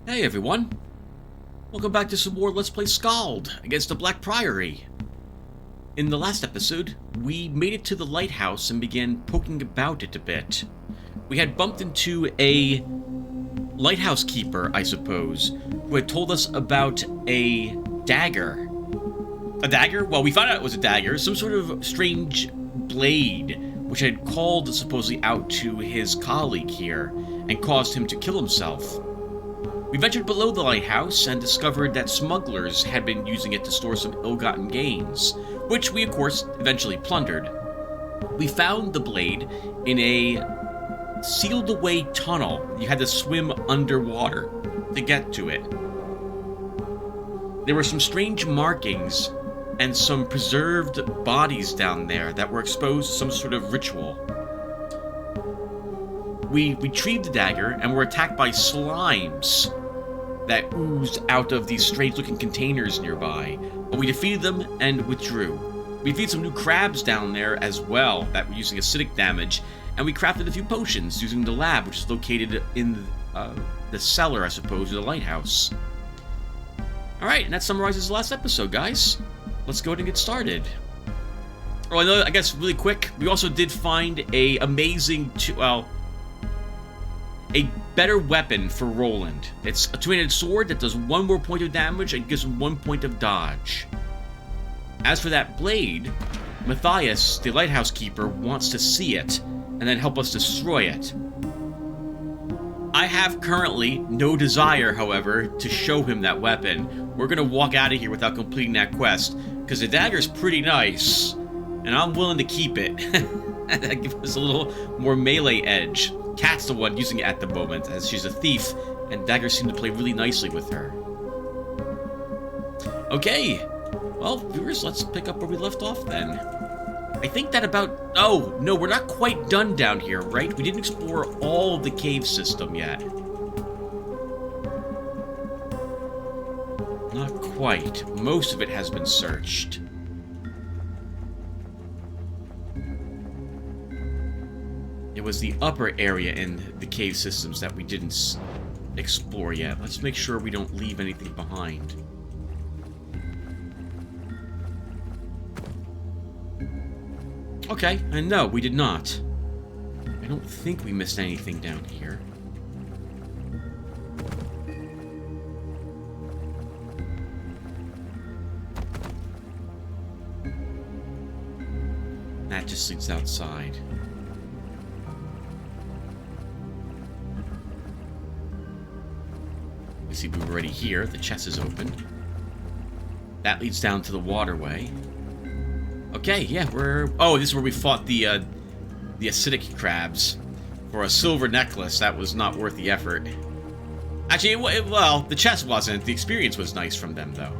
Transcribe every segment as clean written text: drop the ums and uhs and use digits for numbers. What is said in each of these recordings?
Hey everyone, welcome back to some more Let's Play SKALD against the Black Priory. In the last episode, we made it to the lighthouse and began poking about it a bit. We had bumped into a lighthouse keeper, I suppose, who had told us about a dagger. A dagger? Well, we found out it was a dagger, some sort of strange blade, which had called supposedly out to his colleague here and caused him to kill himself. We ventured below the lighthouse and discovered that smugglers had been using it to store some ill-gotten gains, which we, of course, eventually plundered. We found the blade in a sealed-away tunnel. You had to swim underwater to get to it. There were some strange markings and some preserved bodies down there that were exposed to some sort of ritual. We retrieved the dagger and were attacked by slimes that oozed out of these strange-looking containers nearby, but we defeated them and withdrew. We defeated some new crabs down there as well that were using acidic damage, and we crafted a few potions using the lab, which is located in the cellar, I suppose, of the lighthouse. Alright, and that summarizes the last episode, guys. Let's go ahead and get started. Oh, I guess really quick, we also did find a amazing, a better weapon for Roland. It's a two-handed sword that does one more point of damage and gives him 1 point of dodge. As for that blade, Matthias, the lighthouse keeper, wants to see it and then help us destroy it. I have currently no desire, however, to show him that weapon. We're gonna walk out of here without completing that quest, because the dagger's pretty nice, and I'm willing to keep it. That gives us a little more melee edge. Kat's the one using it at the moment, as she's a thief, and daggers seem to play really nicely with her. Okay, well, viewers, let's pick up where we left off then. I think that about... Oh, no, we're not quite done down here, right? We didn't explore all of the cave system yet. Not quite. Most of it has been searched. It was the upper area in the cave systems that we didn't explore yet. Let's make sure we don't leave anything behind. Okay, and no, we did not. I don't think we missed anything down here. That just leads outside. See, we were already here. The chest is open. That leads down to the waterway. Okay, yeah, we're... Oh, this is where we fought the acidic crabs. For a silver necklace, that was not worth the effort. Actually, well, the chest wasn't. The experience was nice from them, though.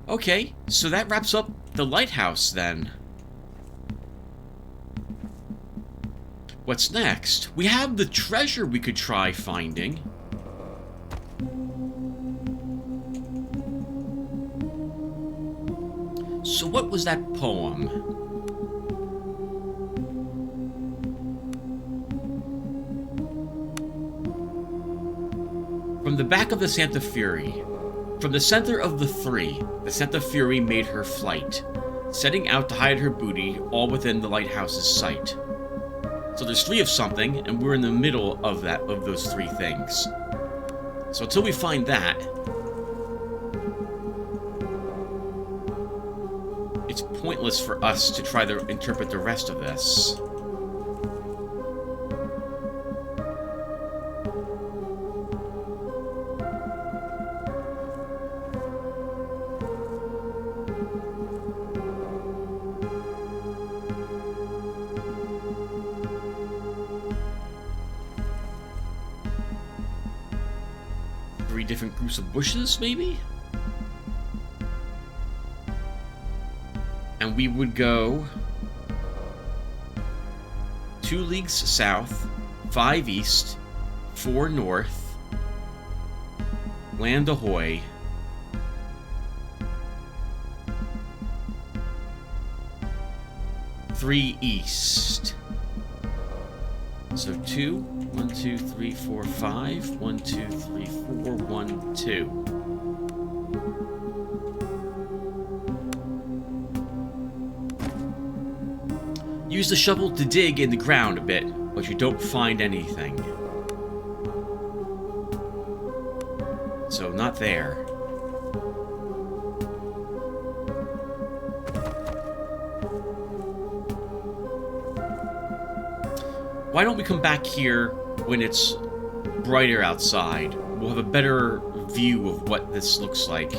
Okay, so that wraps up the lighthouse, then. What's next? We have the treasure we could try finding. So what was that poem? From the back of the Santa Fury. From the center of the three, the Santa Fury made her flight, setting out to hide her booty all within the lighthouse's sight. So there's three of something, and we're in the middle of those three things. So until we find that, it's pointless for us to try to interpret the rest of this. Different groups of bushes, maybe? And we would go 2 leagues south, 5 east, 4 north, land ahoy, 3 east. So 2, 1, 2, 3, 4, 5. 1, 2, 3, 4, 1, 2. Use the shovel to dig in the ground a bit, but you don't find anything. So, not there. Why don't we come back here when it's brighter outside? We'll have a better view of what this looks like.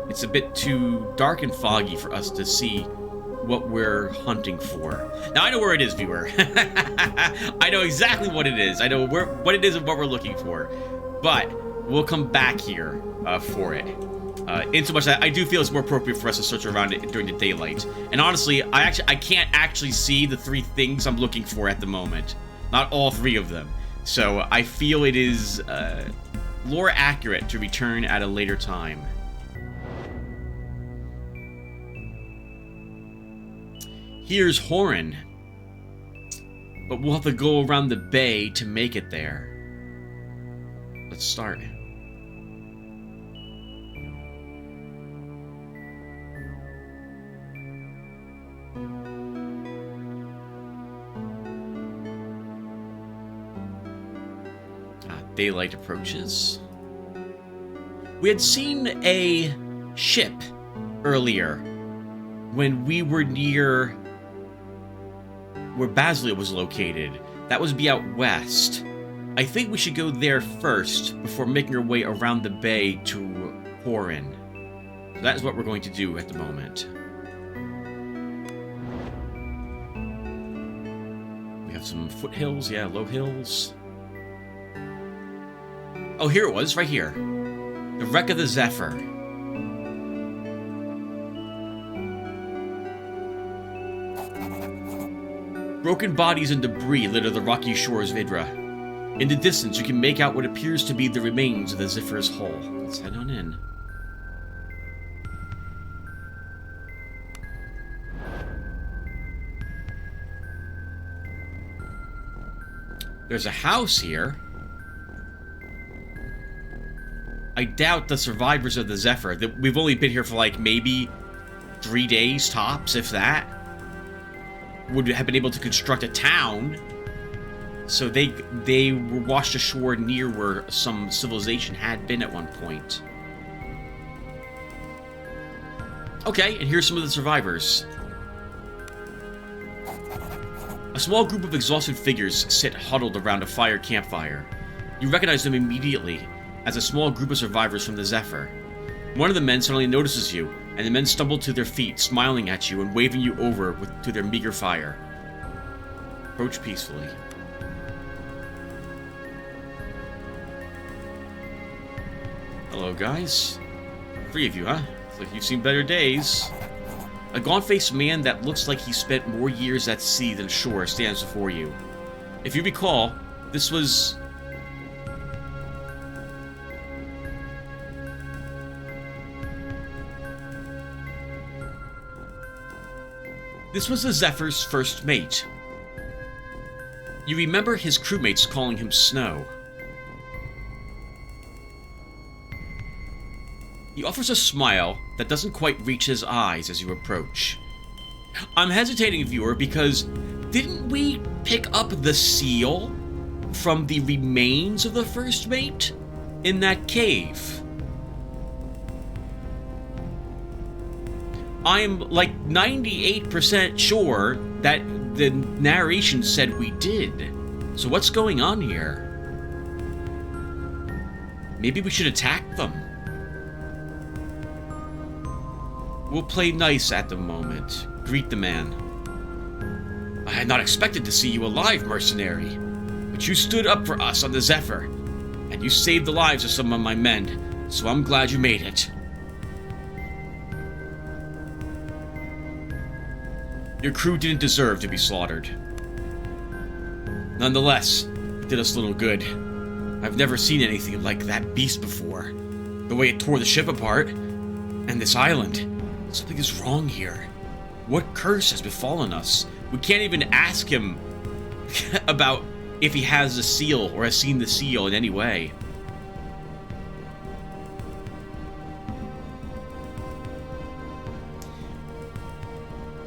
It's a bit too dark and foggy for us to see what we're hunting for. Now, I know where it is, viewer. I know exactly what it is. I know what it is and what we're looking for. But we'll come back here for it. In so much that I do feel it's more appropriate for us to search around it during the daylight. And honestly, I can't actually see the 3 things I'm looking for at the moment. Not all 3 of them. So I feel it is lore accurate to return at a later time. Here's Horan. But we'll have to go around the bay to make it there. Let's start. Daylight approaches. We had seen a ship earlier when we were near where Basilia was located. That was be out west. I think we should go there first before making our way around the bay to Horan. So that is what we're going to do at the moment. We have some foothills, yeah, low hills. Oh, here it was, right here. The wreck of the Zephyr. Broken bodies and debris litter the rocky shores of Idra. In the distance, you can make out what appears to be the remains of the Zephyr's hull. Let's head on in. There's a house here. I doubt the survivors of the Zephyr. We've only been here for like maybe 3 days tops, if that. Would have been able to construct a town. So they were washed ashore near where some civilization had been at one point. Okay, and here's some of the survivors. A small group of exhausted figures sit huddled around a fire campfire. You recognize them immediately as a small group of survivors from the Zephyr. One of the men suddenly notices you, and the men stumble to their feet, smiling at you and waving you over to their meager fire. Approach peacefully. Hello, guys. 3 of you, huh? Looks like you've seen better days. A gaunt-faced man that looks like he spent more years at sea than shore stands before you. If you recall, this was the Zephyr's first mate. You remember his crewmates calling him Snow. He offers a smile that doesn't quite reach his eyes as you approach. I'm hesitating, viewer, because didn't we pick up the seal from the remains of the first mate in that cave? I'm like 98% sure that the narration said we did. So what's going on here? Maybe we should attack them. We'll play nice at the moment. Greet the man. I had not expected to see you alive, mercenary. But you stood up for us on the Zephyr, and you saved the lives of some of my men, so I'm glad you made it. Your crew didn't deserve to be slaughtered. Nonetheless, it did us little good. I've never seen anything like that beast before. The way it tore the ship apart, and this island. Something is wrong here. What curse has befallen us? We can't even ask him about if he has the seal or has seen the seal in any way.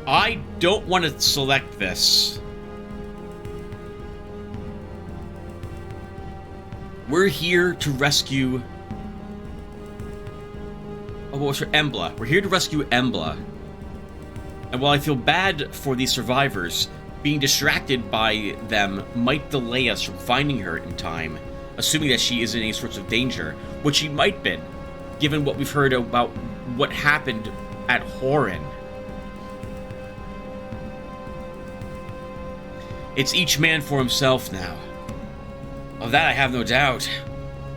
I don't want to select this. We're here to rescue... Oh, what was her? Embla. We're here to rescue Embla. And while I feel bad for these survivors, being distracted by them might delay us from finding her in time, assuming that she is in any sorts of danger, which she might have been, given what we've heard about what happened at Horin. It's each man for himself now. Of that I have no doubt.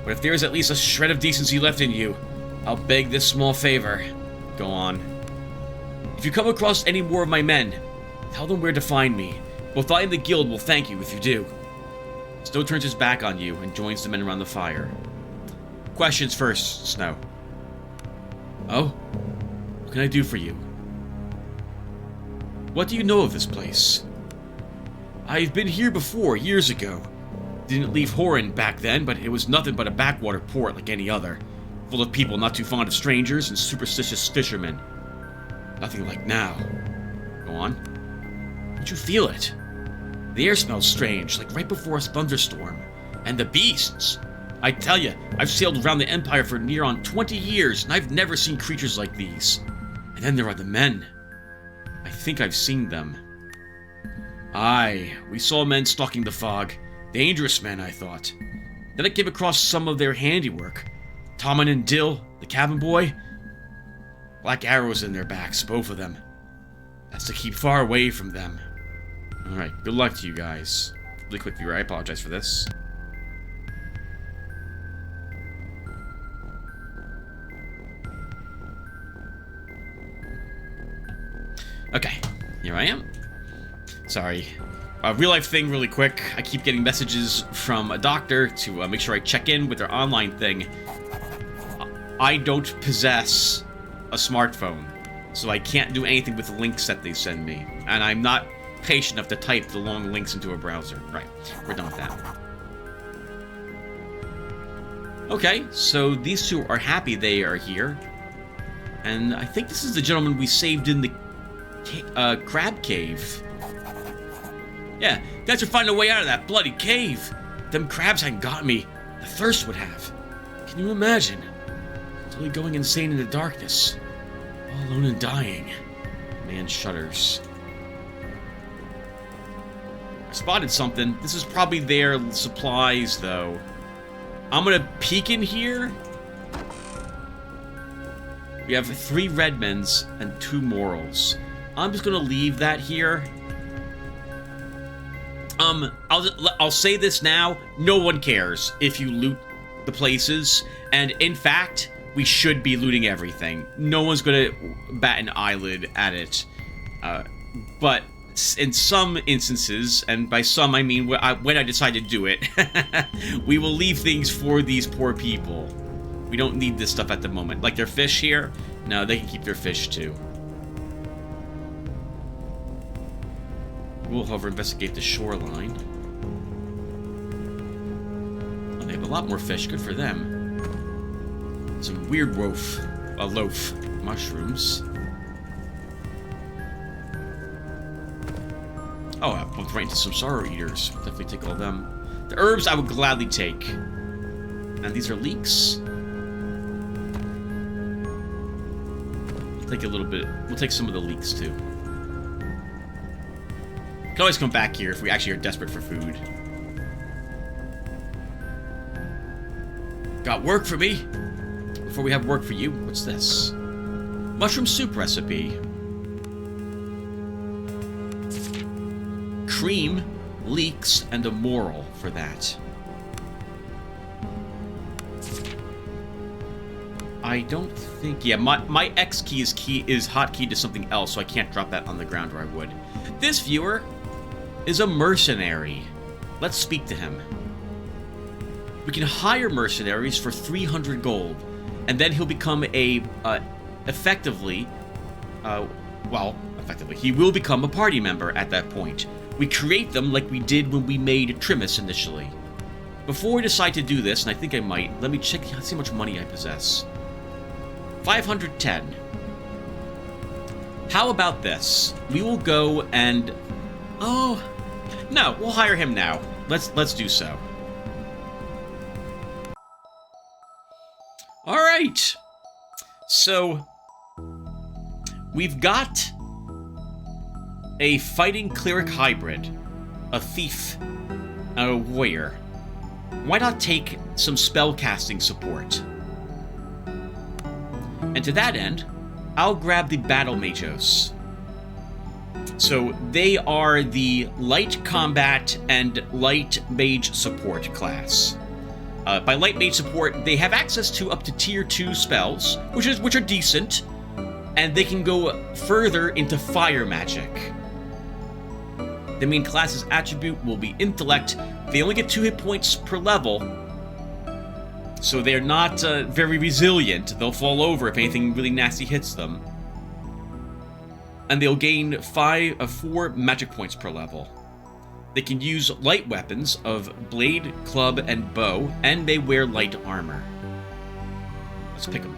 But if there is at least a shred of decency left in you, I'll beg this small favor. Go on. If you come across any more of my men, tell them where to find me. Both I and the guild will thank you if you do. Snow turns his back on you and joins the men around the fire. Questions first, Snow. Oh? What can I do for you? What do you know of this place? I've been here before, years ago. Didn't leave Horin back then, but it was nothing but a backwater port like any other. Full of people not too fond of strangers and superstitious fishermen. Nothing like now. Go on. Did you feel it? The air smells strange, like right before a thunderstorm. And the beasts! I tell you, I've sailed around the Empire for near on 20 years, and I've never seen creatures like these. And then there are the men. I think I've seen them. Aye, we saw men stalking the fog. Dangerous men, I thought. Then I came across some of their handiwork. Tommen and Dill, the cabin boy. Black arrows in their backs, both of them. That's to keep far away from them. Alright, good luck to you guys. Really quick viewer, I apologize for this. Okay, here I am. Sorry. Real life thing really quick. I keep getting messages from a doctor to make sure I check in with their online thing. I don't possess a smartphone, so I can't do anything with the links that they send me. And I'm not patient enough to type the long links into a browser. Right, we're done with that. Okay, so these two are happy they are here. And I think this is the gentleman we saved in the crab cave. Yeah, guys are finding a way out of that bloody cave. Them crabs hadn't got me. The thirst would have. Can you imagine? Totally going insane in the darkness. All alone and dying. Man shudders. I spotted something. This is probably their supplies, though. I'm gonna peek in here. We have 3 Redmonds and 2 Morals. I'm just gonna leave that here. I'll say this now. No one cares if you loot the places. And in fact, we should be looting everything. No one's gonna bat an eyelid at it. But in some instances, and by some I mean when I decide to do it, we will leave things for these poor people. We don't need this stuff at the moment. Like their fish here? No, they can keep their fish too. We'll, however, investigate the shoreline. Oh, they have a lot more fish. Good for them. Some weird loaf mushrooms. Oh, I bumped right into some sorrow eaters. Definitely take all of them. The herbs I would gladly take. And these are leeks. We'll take a little bit. We'll take some of the leeks too. Can always come back here if we actually are desperate for food. Got work for me? Before we have work for you, what's this? Mushroom soup recipe. Cream, leeks, and a moral for that. I don't think... Yeah, my X key is hotkeyed to something else, so I can't drop that on the ground where I would. This viewer is a mercenary. Let's speak to him. We can hire mercenaries for 300 gold, and then he'll become a, effectively, he will become a party member at that point. we create them like we did when we made Trimus initially. Before we decide to do this, and I think I might, let me check, see how much money I possess. 510. How about this? We will go and... Oh, no, we'll hire him now. Let's do so. All right. So, we've got a fighting cleric hybrid, a thief, and a warrior. Why not take some spellcasting support? And to that end, I'll grab the Battle Magos. So they are the light combat and light mage support class. By light mage support, they have access to up to tier 2 spells, which are decent, and they can go further into fire magic. The main class's attribute will be intellect. They only get 2 hit points per level, so they're not very resilient. They'll fall over if anything really nasty hits them. And they'll gain 4 magic points per level. They can use light weapons of blade, club, and bow, and they wear light armor. Let's pick them.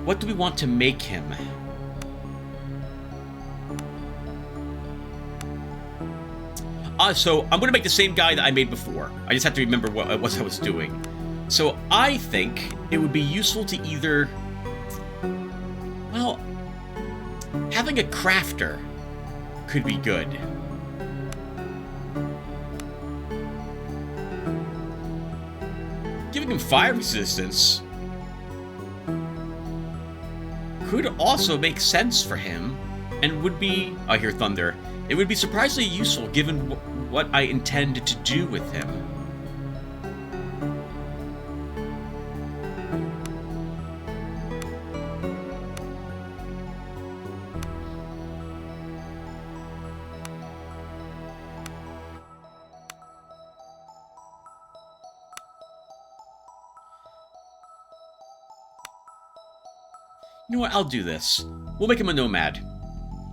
What do we want to make him? So I'm going to make the same guy that I made before. I just have to remember what it was I was doing. So I think it would be useful to either... Well, having a crafter could be good. Giving him fire resistance could also make sense for him, and would be... I hear thunder. It would be surprisingly useful given what I intend to do with him. You know what, I'll do this. We'll make him a nomad.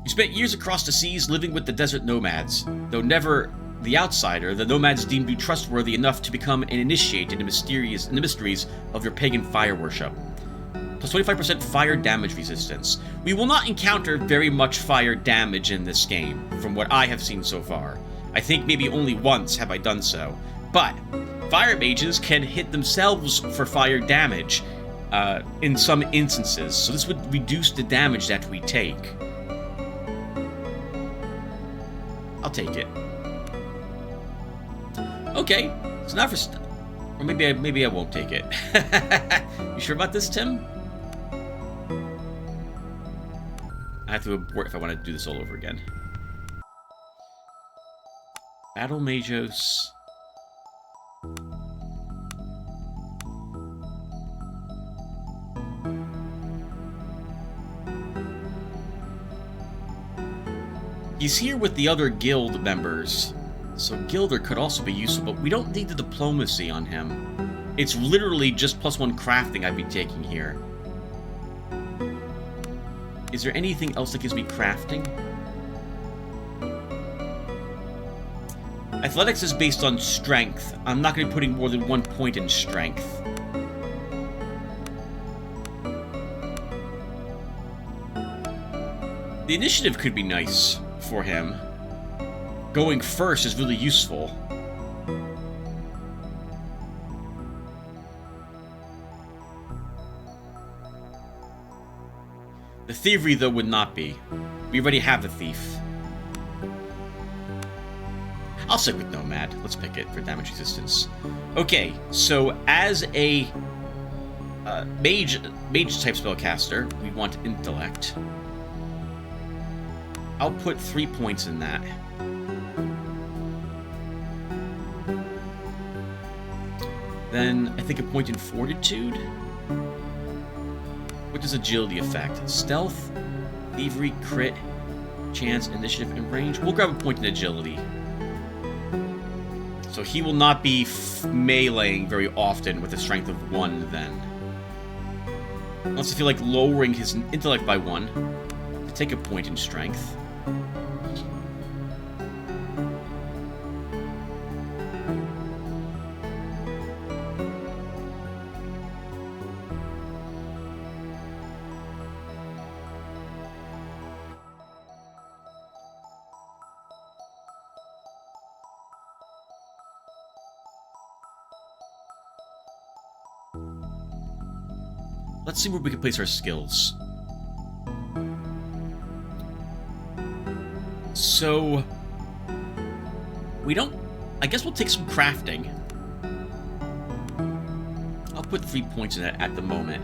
You spent years across the seas living with the desert nomads. Though never the outsider, the nomads deemed you trustworthy enough to become an initiate in the mysteries of your pagan fire worship. Plus 25% fire damage resistance. We will not encounter very much fire damage in this game, from what I have seen so far. I think maybe only once have I done so. But fire mages can hit themselves for fire damage in some instances, so this would reduce the damage that we take. I'll take it. Okay, so now for or maybe I won't take it. You sure about this, Tim? I have to abort if I want to do this all over again. Battle Magos. He's here with the other guild members, so Gilder could also be useful, but we don't need the diplomacy on him. It's literally just +1 crafting I'd be taking here. Is there anything else that gives me crafting? Athletics is based on strength. I'm not going to be putting more than 1 point in strength. The initiative could be nice for him. Going first is really useful. The thievery, though, would not be. We already have a thief. I'll stick with Nomad. Let's pick it for damage resistance. Okay, so as a mage-type spellcaster, we want Intellect. I'll put 3 points in that. Then, I think a point in Fortitude. What does Agility affect? Stealth, Thievery, Crit, Chance, Initiative, and Range. We'll grab a point in Agility. So he will not be meleeing very often with a strength of 1, then. Unless I feel like lowering his Intellect by 1 to take a point in Strength. Let's see where we can place our skills. So... we don't... I guess we'll take some crafting. I'll put 3 points in it at the moment.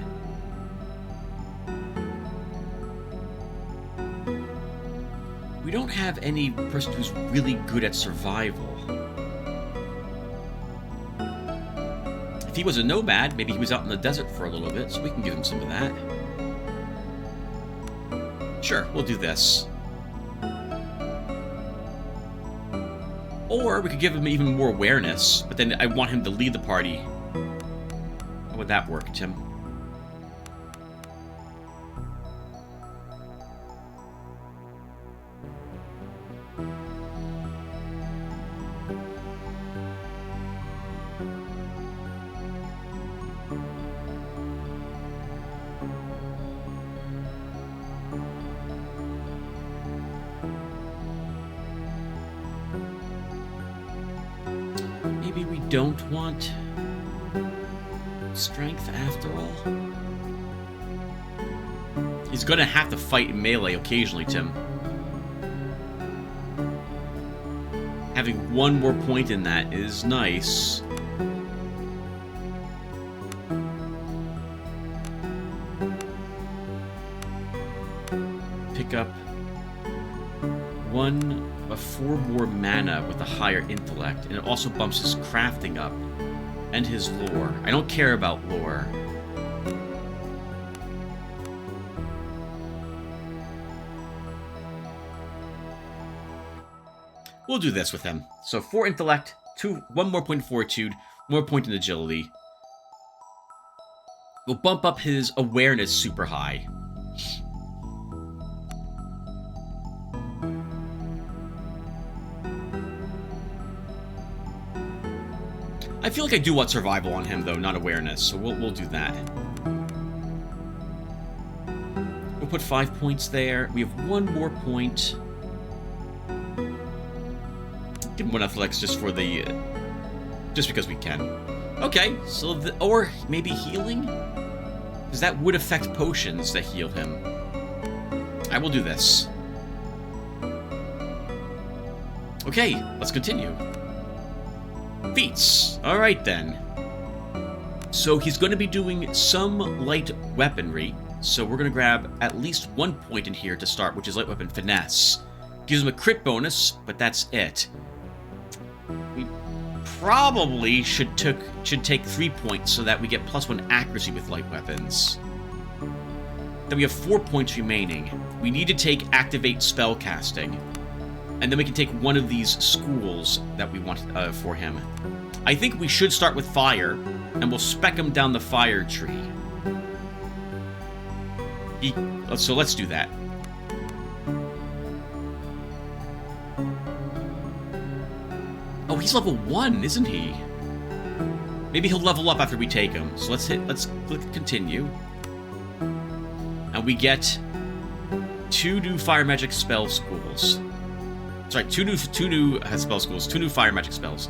We don't have any person who's really good at survival. If he was a nomad, maybe he was out in the desert for a little bit, so we can give him some of that. Sure, we'll do this. Or we could give him even more awareness, but then I want him to lead the party. How would that work, Tim? Maybe we don't want strength after all. He's gonna have to fight in melee occasionally, Tim. Having one more point in that is nice. Pick up 4 more mana with a higher intellect, and it also bumps his crafting up and his lore. I don't care about lore. We'll do this with him. So 4 intellect, 1 more point in fortitude, 1 more point in agility. We'll bump up his awareness super high. I feel like I do want survival on him, though, not awareness, so we'll do that. We'll put 5 points there. We have 1 more point. Give him 1 athletics just for the... just because we can. Okay, so or maybe healing? Because that would affect potions that heal him. I will do this. Okay, let's continue. Feats. Alright then. So he's going to be doing some light weaponry. So we're going to grab at least 1 point in here to start, which is light weapon finesse. Gives him a crit bonus, but that's it. We probably should take 3 points so that we get +1 accuracy with light weapons. Then we have 4 points remaining. We need to take activate spell casting. And then we can take one of these schools that we want for him. I think we should start with fire, and we'll spec him down the fire tree. So let's do that. Oh, he's level 1, isn't he? Maybe he'll level up after we take him. So let's click continue. And we get 2 new fire magic spell schools. Sorry, two new spell schools, 2 new fire magic spells.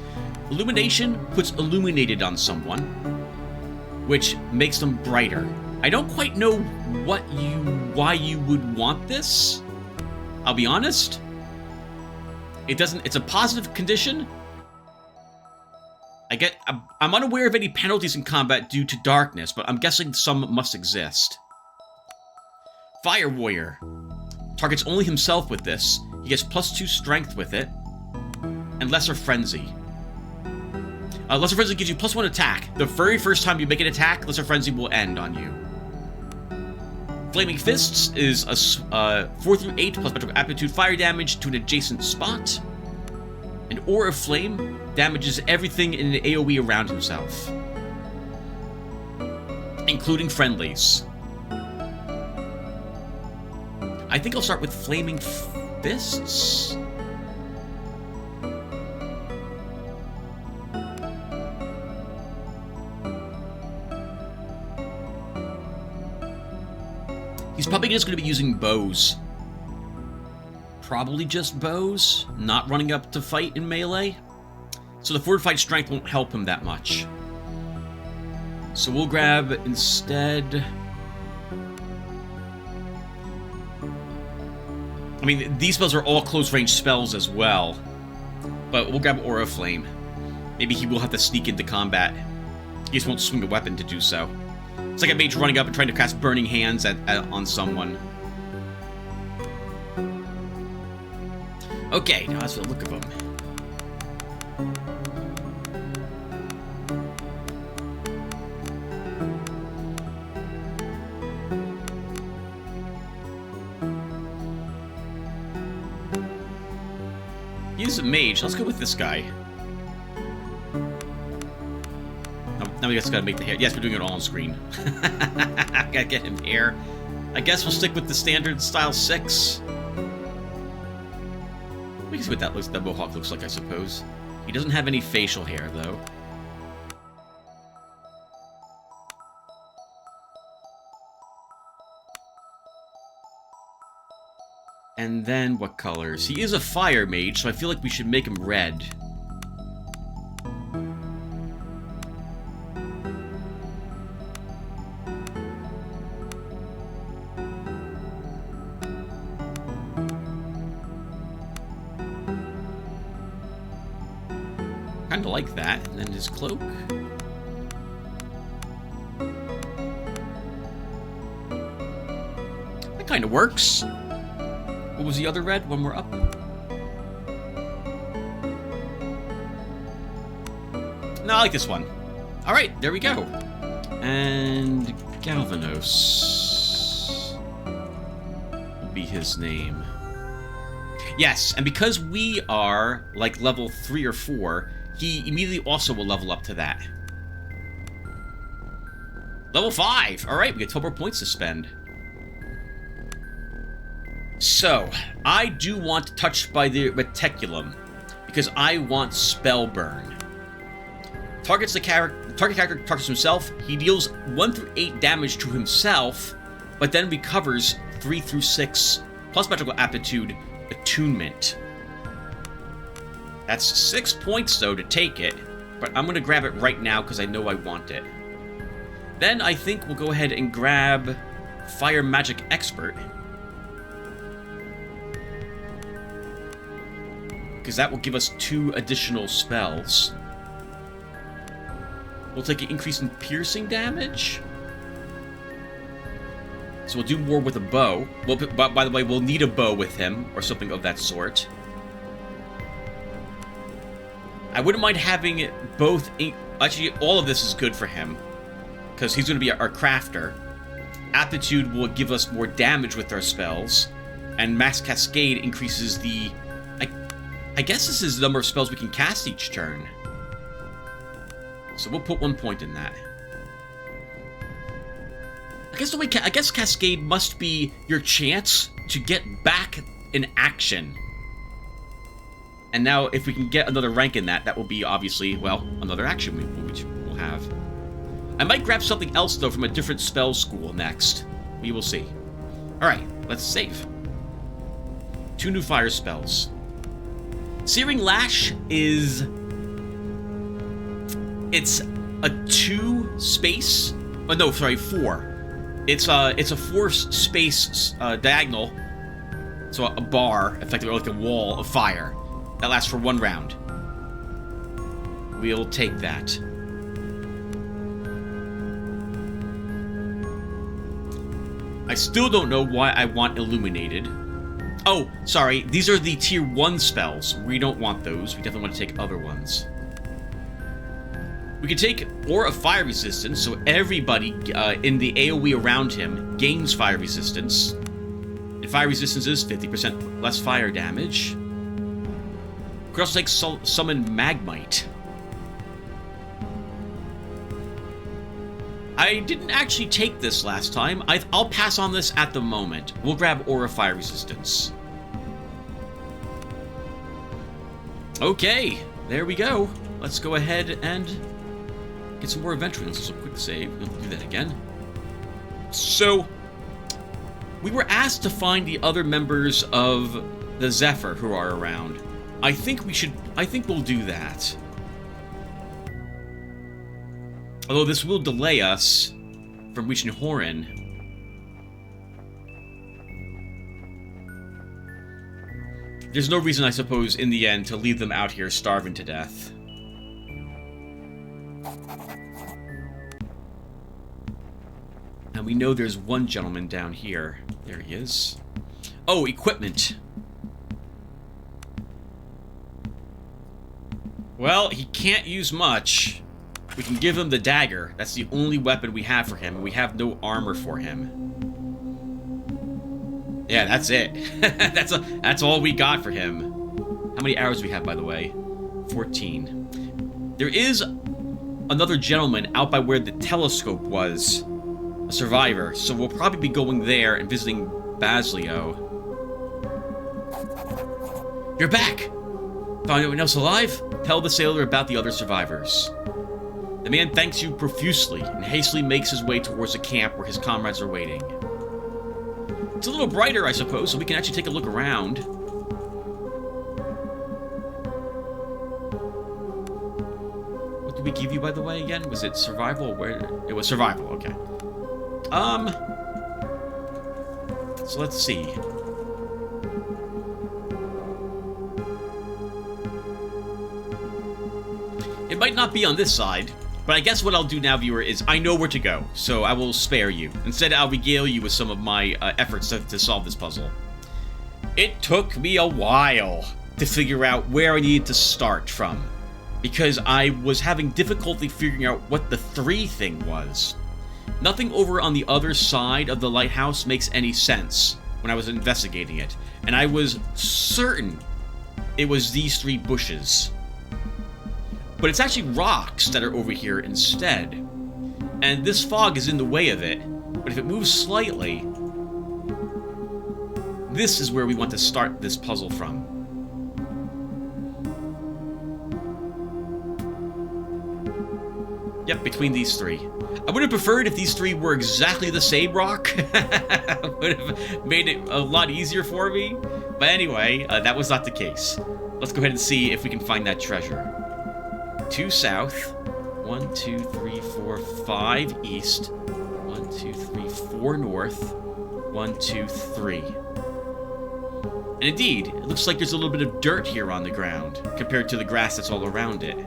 Illumination puts illuminated on someone, which makes them brighter. I don't quite know why you would want this. I'll be honest. It's a positive condition. I'm unaware of any penalties in combat due to darkness, but I'm guessing some must exist. Fire Warrior. Targets only himself with this. He gets +2 strength with it, and Lesser Frenzy. Lesser Frenzy gives you +1 attack. The very first time you make an attack, Lesser Frenzy will end on you. Flaming Fists is a 4 through 8 plus magical aptitude fire damage to an adjacent spot. An Aura of Flame damages everything in an AoE around himself, including friendlies. I think I'll start with Flaming Fists. He's probably just going to be using bows. Probably just bows, not running up to fight in melee. So the fortified strength won't help him that much. So we'll grab instead mean, these spells are all close-range spells as well. But we'll grab Aura of Flame. Maybe he will have to sneak into combat. He just won't swing a weapon to do so. It's like a mage running up and trying to cast Burning Hands on someone. Okay, now that's the look of him. He's a mage. Let's go with this guy. Now we just gotta make the hair. Yes, we're doing it all on screen. Gotta get him hair. I guess we'll stick with the standard style 6. We can see what that mohawk looks like, I suppose. He doesn't have any facial hair, though. And then what colors? He is a fire mage, so I feel like we should make him red. Kinda like that. And then his cloak. That kinda works. What was the other red when we're up? No, I like this one. Alright, there we go. And Galvanos will be his name. Yes, and because we are like level 3 or 4, he immediately also will level up to that. Level 5! Alright, we get 12 more points to spend. So, I do want Touched by the Reticulum, because I want Spell Burn. Target character targets himself, he deals 1 through 8 damage to himself, but then recovers 3 through 6, plus Magical Aptitude, Attunement. That's 6 points, though, to take it, but I'm going to grab it right now because I know I want it. Then I think we'll go ahead and grab Fire Magic Expert, because that will give us 2 additional spells. We'll take an increase in piercing damage. So we'll do more with a bow. Well, by the way, we'll need a bow with him, or something of that sort. I wouldn't mind having both... Actually, all of this is good for him, because he's going to be our crafter. Aptitude will give us more damage with our spells, and Max Cascade increases the... I guess this is the number of spells we can cast each turn. So we'll put 1 point in that. I guess Cascade must be your chance to get back in action. And now, if we can get another rank in that, that will be obviously, well, another action which we'll have. I might grab something else though from a different spell school next. We will see. All right, let's save. 2 new fire spells. Searing Lash is... It's a 2 space... Oh, no, sorry, 4. It's a 4 space diagonal. So a bar, effectively like a wall of fire. That lasts for 1 round. We'll take that. I still don't know why I want Illuminated. Oh, sorry, these are the tier 1 spells. We don't want those. We definitely want to take other ones. We can take Aura of Fire Resistance, so everybody in the AoE around him gains fire resistance. And fire resistance is 50% less fire damage. We can also take Summon Magmite. I didn't actually take this last time. I'll pass on this at the moment. We'll grab Aura Fire Resistance. Okay, there we go. Let's go ahead and get some more adventurers. So quick save. We'll do that again. So, we were asked to find the other members of the Zephyr who are around. I think we'll do that. Although this will delay us from reaching Horin. There's no reason, I suppose, in the end, to leave them out here starving to death. And we know there's one gentleman down here. There he is. Oh, equipment. Well, he can't use much. We can give him the dagger. That's the only weapon we have for him, and we have no armor for him. Yeah, that's it. That's all we got for him. How many arrows do we have, by the way? 14. There is another gentleman out by where the telescope was. A survivor. So we'll probably be going there and visiting Basilio. You're back! Found anyone else alive? Tell the sailor about the other survivors. The man thanks you profusely and hastily makes his way towards the camp where his comrades are waiting. It's a little brighter, I suppose, so we can actually take a look around. What did we give you, by the way, again? Was it survival or where? It was survival, okay. So let's see. It might not be on this side, but I guess what I'll do now, viewer, is I know where to go, so I will spare you. Instead, I'll regale you with some of my efforts to solve this puzzle. It took me a while to figure out where I needed to start from, because I was having difficulty figuring out what the 3 thing was. Nothing over on the other side of the lighthouse makes any sense when I was investigating it, and I was certain it was these 3 bushes. But it's actually rocks that are over here instead. And this fog is in the way of it, but if it moves slightly, this is where we want to start this puzzle from. Yep, between these 3. I would have preferred if these 3 were exactly the same rock. Would have made it a lot easier for me. But anyway, that was not the case. Let's go ahead and see if we can find that treasure. 2 south. 1, 2, 3, 4, 5 east. 1, 2, 3, 4 north. 1, 2, 3. And indeed, it looks like there's a little bit of dirt here on the ground, compared to the grass that's all around it.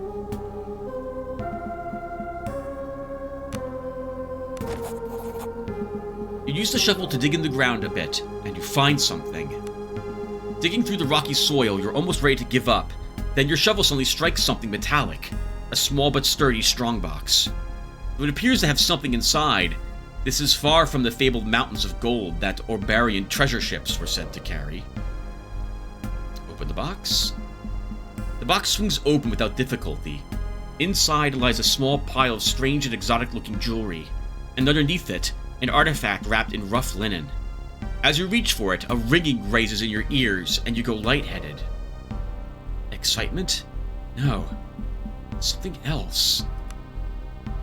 You use the shovel to dig in the ground a bit, and you find something. Digging through the rocky soil, you're almost ready to give up. Then your shovel suddenly strikes something metallic, a small but sturdy strongbox. Though it appears to have something inside, this is far from the fabled mountains of gold that Orbarian treasure ships were said to carry. Open the box. The box swings open without difficulty. Inside lies a small pile of strange and exotic-looking jewelry, and underneath it, an artifact wrapped in rough linen. As you reach for it, a ringing raises in your ears, and you go lightheaded. Excitement? No. Something else.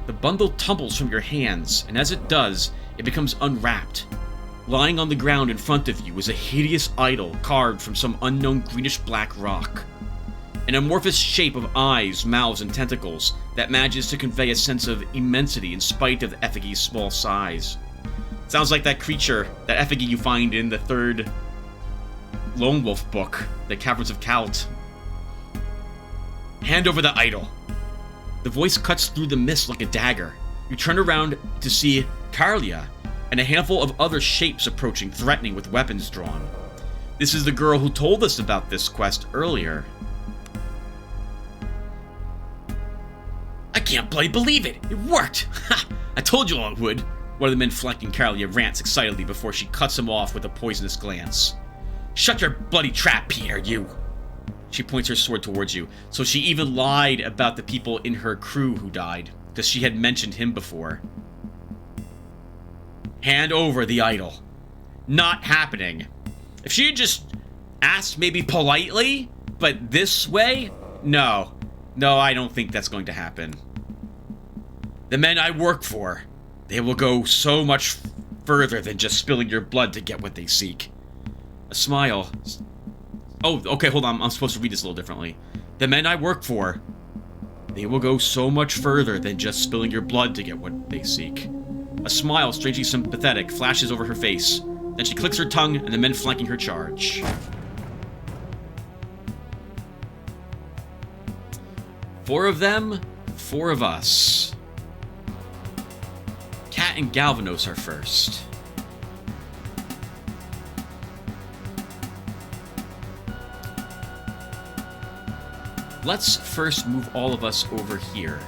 The bundle tumbles from your hands, and as it does, it becomes unwrapped. Lying on the ground in front of you is a hideous idol carved from some unknown greenish-black rock. An amorphous shape of eyes, mouths, and tentacles that manages to convey a sense of immensity in spite of the effigy's small size. Sounds like that creature, that effigy you find in the 3rd Lone Wolf book, the Caverns of Kalt. Hand over the idol. The voice cuts through the mist like a dagger. You turn around to see Carlia and a handful of other shapes approaching, threatening with weapons drawn. This is the girl who told us about this quest earlier. I can't bloody believe it! It worked! Ha! I told you all it would! One of the men flanking Carlia rants excitedly before she cuts him off with a poisonous glance. Shut your bloody trap, Pierre, you! She points her sword towards you, so she even lied about the people in her crew who died, because she had mentioned him before. Hand over the idol. Not happening. If she had just asked maybe politely, but this way? No. No, I don't think that's going to happen. The men I work for, they will go so much further than just spilling your blood to get what they seek. A smile. Oh, okay, hold on. I'm supposed to read this a little differently. The men I work for, they will go so much further than just spilling your blood to get what they seek. A smile, strangely sympathetic, flashes over her face. Then she clicks her tongue, and the men flanking her charge. 4 of them, 4 of us. Cat and Galvanos are first. Let's first move all of us over here.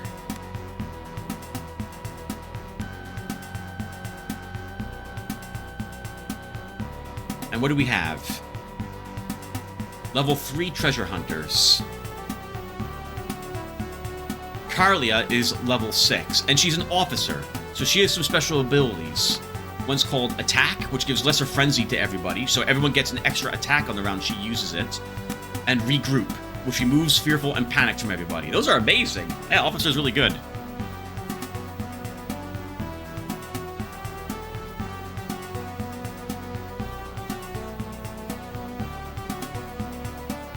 And what do we have? Level 3 treasure hunters. Carlia is level 6, and she's an officer, so she has some special abilities. One's called Attack, which gives lesser frenzy to everybody, so everyone gets an extra attack on the round she uses it. And Regroup, which removes fearful and panicked from everybody. Those are amazing. Yeah, officer's really good.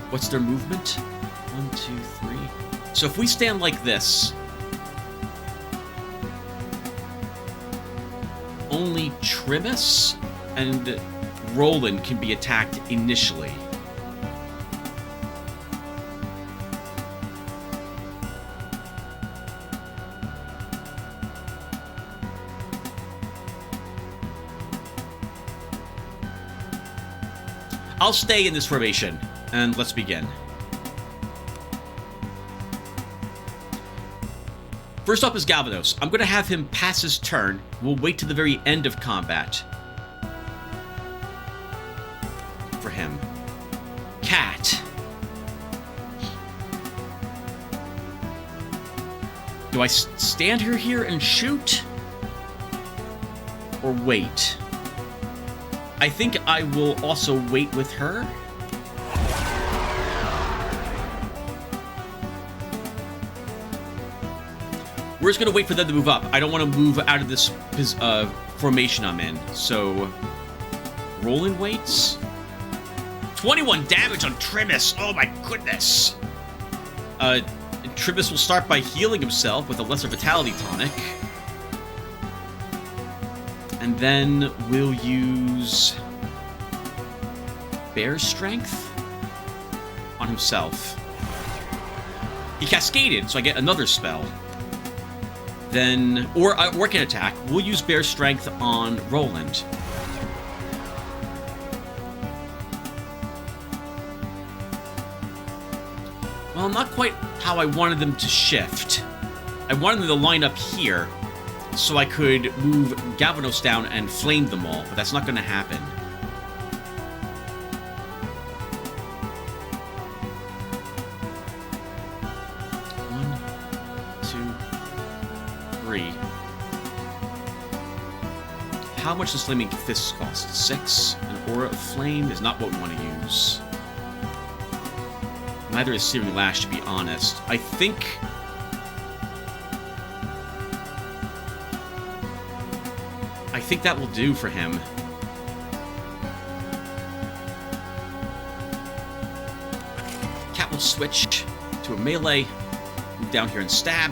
What's their movement? 1, 2, 3. So if we stand like this, only Trimus and Roland can be attacked initially. I'll stay in this formation, and let's begin. First up is Galvanos. I'm going to have him pass his turn. We'll wait to the very end of combat for him. Cat. Do I stand here and shoot? Or wait? I think I will also wait with her. We're just going to wait for them to move up. I don't want to move out of this formation I'm in. So, Roland waits. 21 damage on Trimus. Oh my goodness. Trimus will start by healing himself with a lesser vitality tonic. And then we'll use Bear Strength on himself. He cascaded, so I get another spell. Then, or can attack. We'll use Bear Strength on Roland. Well, not quite how I wanted them to shift. I wanted them to line up here, so I could move Galvanos down and flame them all, but that's not going to happen. How much does Flaming Fists cost? 6? An Aura of Flame is not what we want to use. Neither is Searing Lash, to be honest. I think that will do for him. Cat will switch to a melee. Move down here and stab.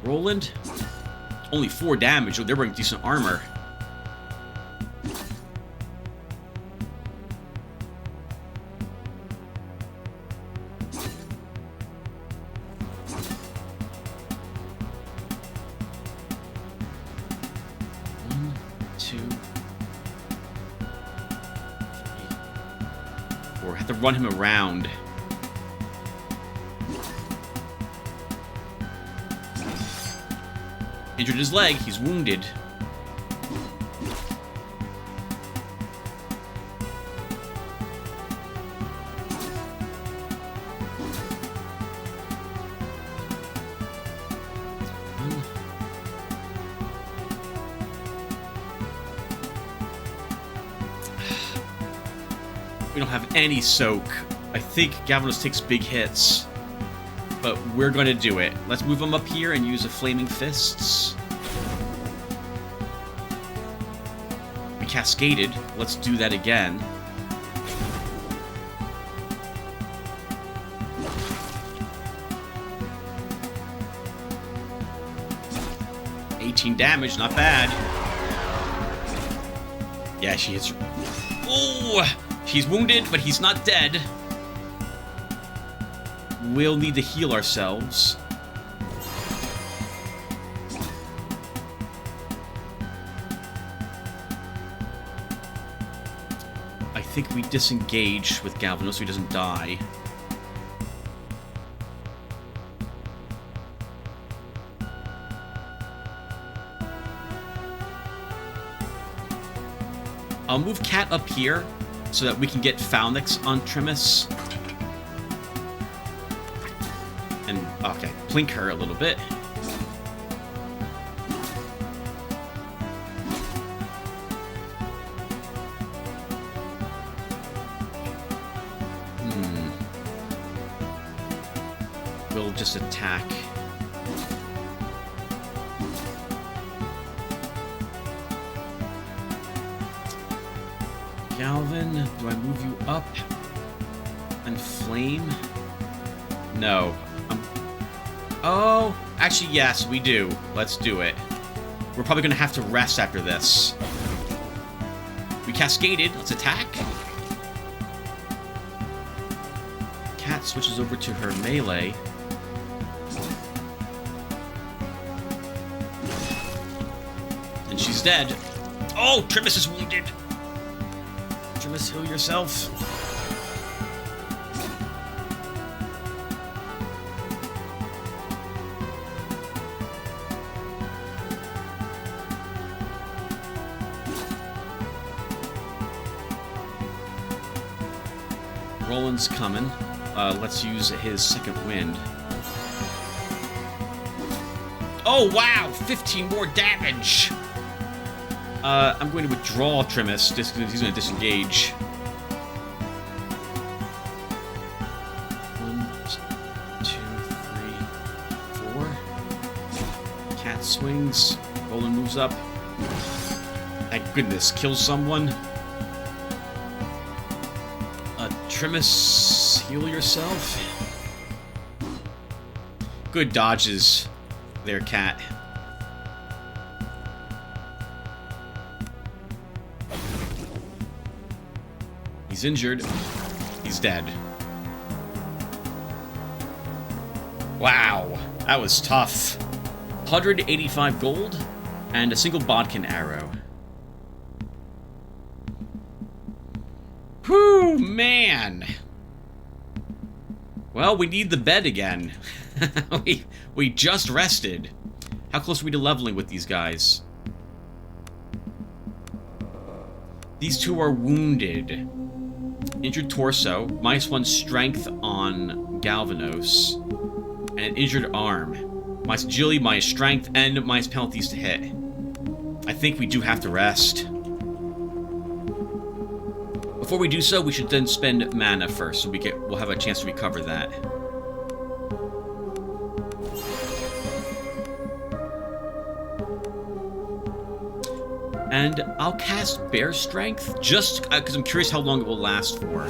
Roland. Only 4 damage. Oh, they're wearing decent armor. One, 2, 3, 4. I have to run him around. Injured his leg. He's wounded. We don't have any soak. I think Galvanos takes big hits. But we're going to do it. Let's move him up here and use a Flaming Fists. We cascaded. Let's do that again. $18 damage, not bad. Yeah, she hits. Oh! He's wounded, but he's not dead. we'll need to heal ourselves. I think we disengage with Galvanos so he doesn't die. I'll move Cat up here so that we can get Phalanx on Trimus. And, okay, plink her a little bit. We'll just attack. Galvin, do I move you up? And Flame? No. Oh, actually, yes, we do. Let's do it. We're probably going to have to rest after this. We cascaded. Let's attack. Cat switches over to her melee. And she's dead. Oh, Trimus is wounded. Trimus, heal yourself. Roland's coming. Let's use his second wind. Oh, wow! 15 more damage! I'm going to withdraw Trimus. He's going to disengage. 1, 2, 3, 4. Cat swings. Roland moves up. Thank goodness. Kills someone. Trimus, heal yourself. Good dodges there, Cat. He's injured. He's dead. Wow, that was tough. 185 gold and a single bodkin arrow. Whew, man. Well, we need the bed again. we just rested. How close are we to leveling with these guys? These two are wounded. Injured torso, -1 strength on Galvanos, and an injured arm. Minus agility, minus strength, and minus penalties to hit. I think we do have to rest. Before we do so, we should then spend mana first, so we'll have a chance to recover that. And I'll cast Bear Strength, just because I'm curious how long it will last for.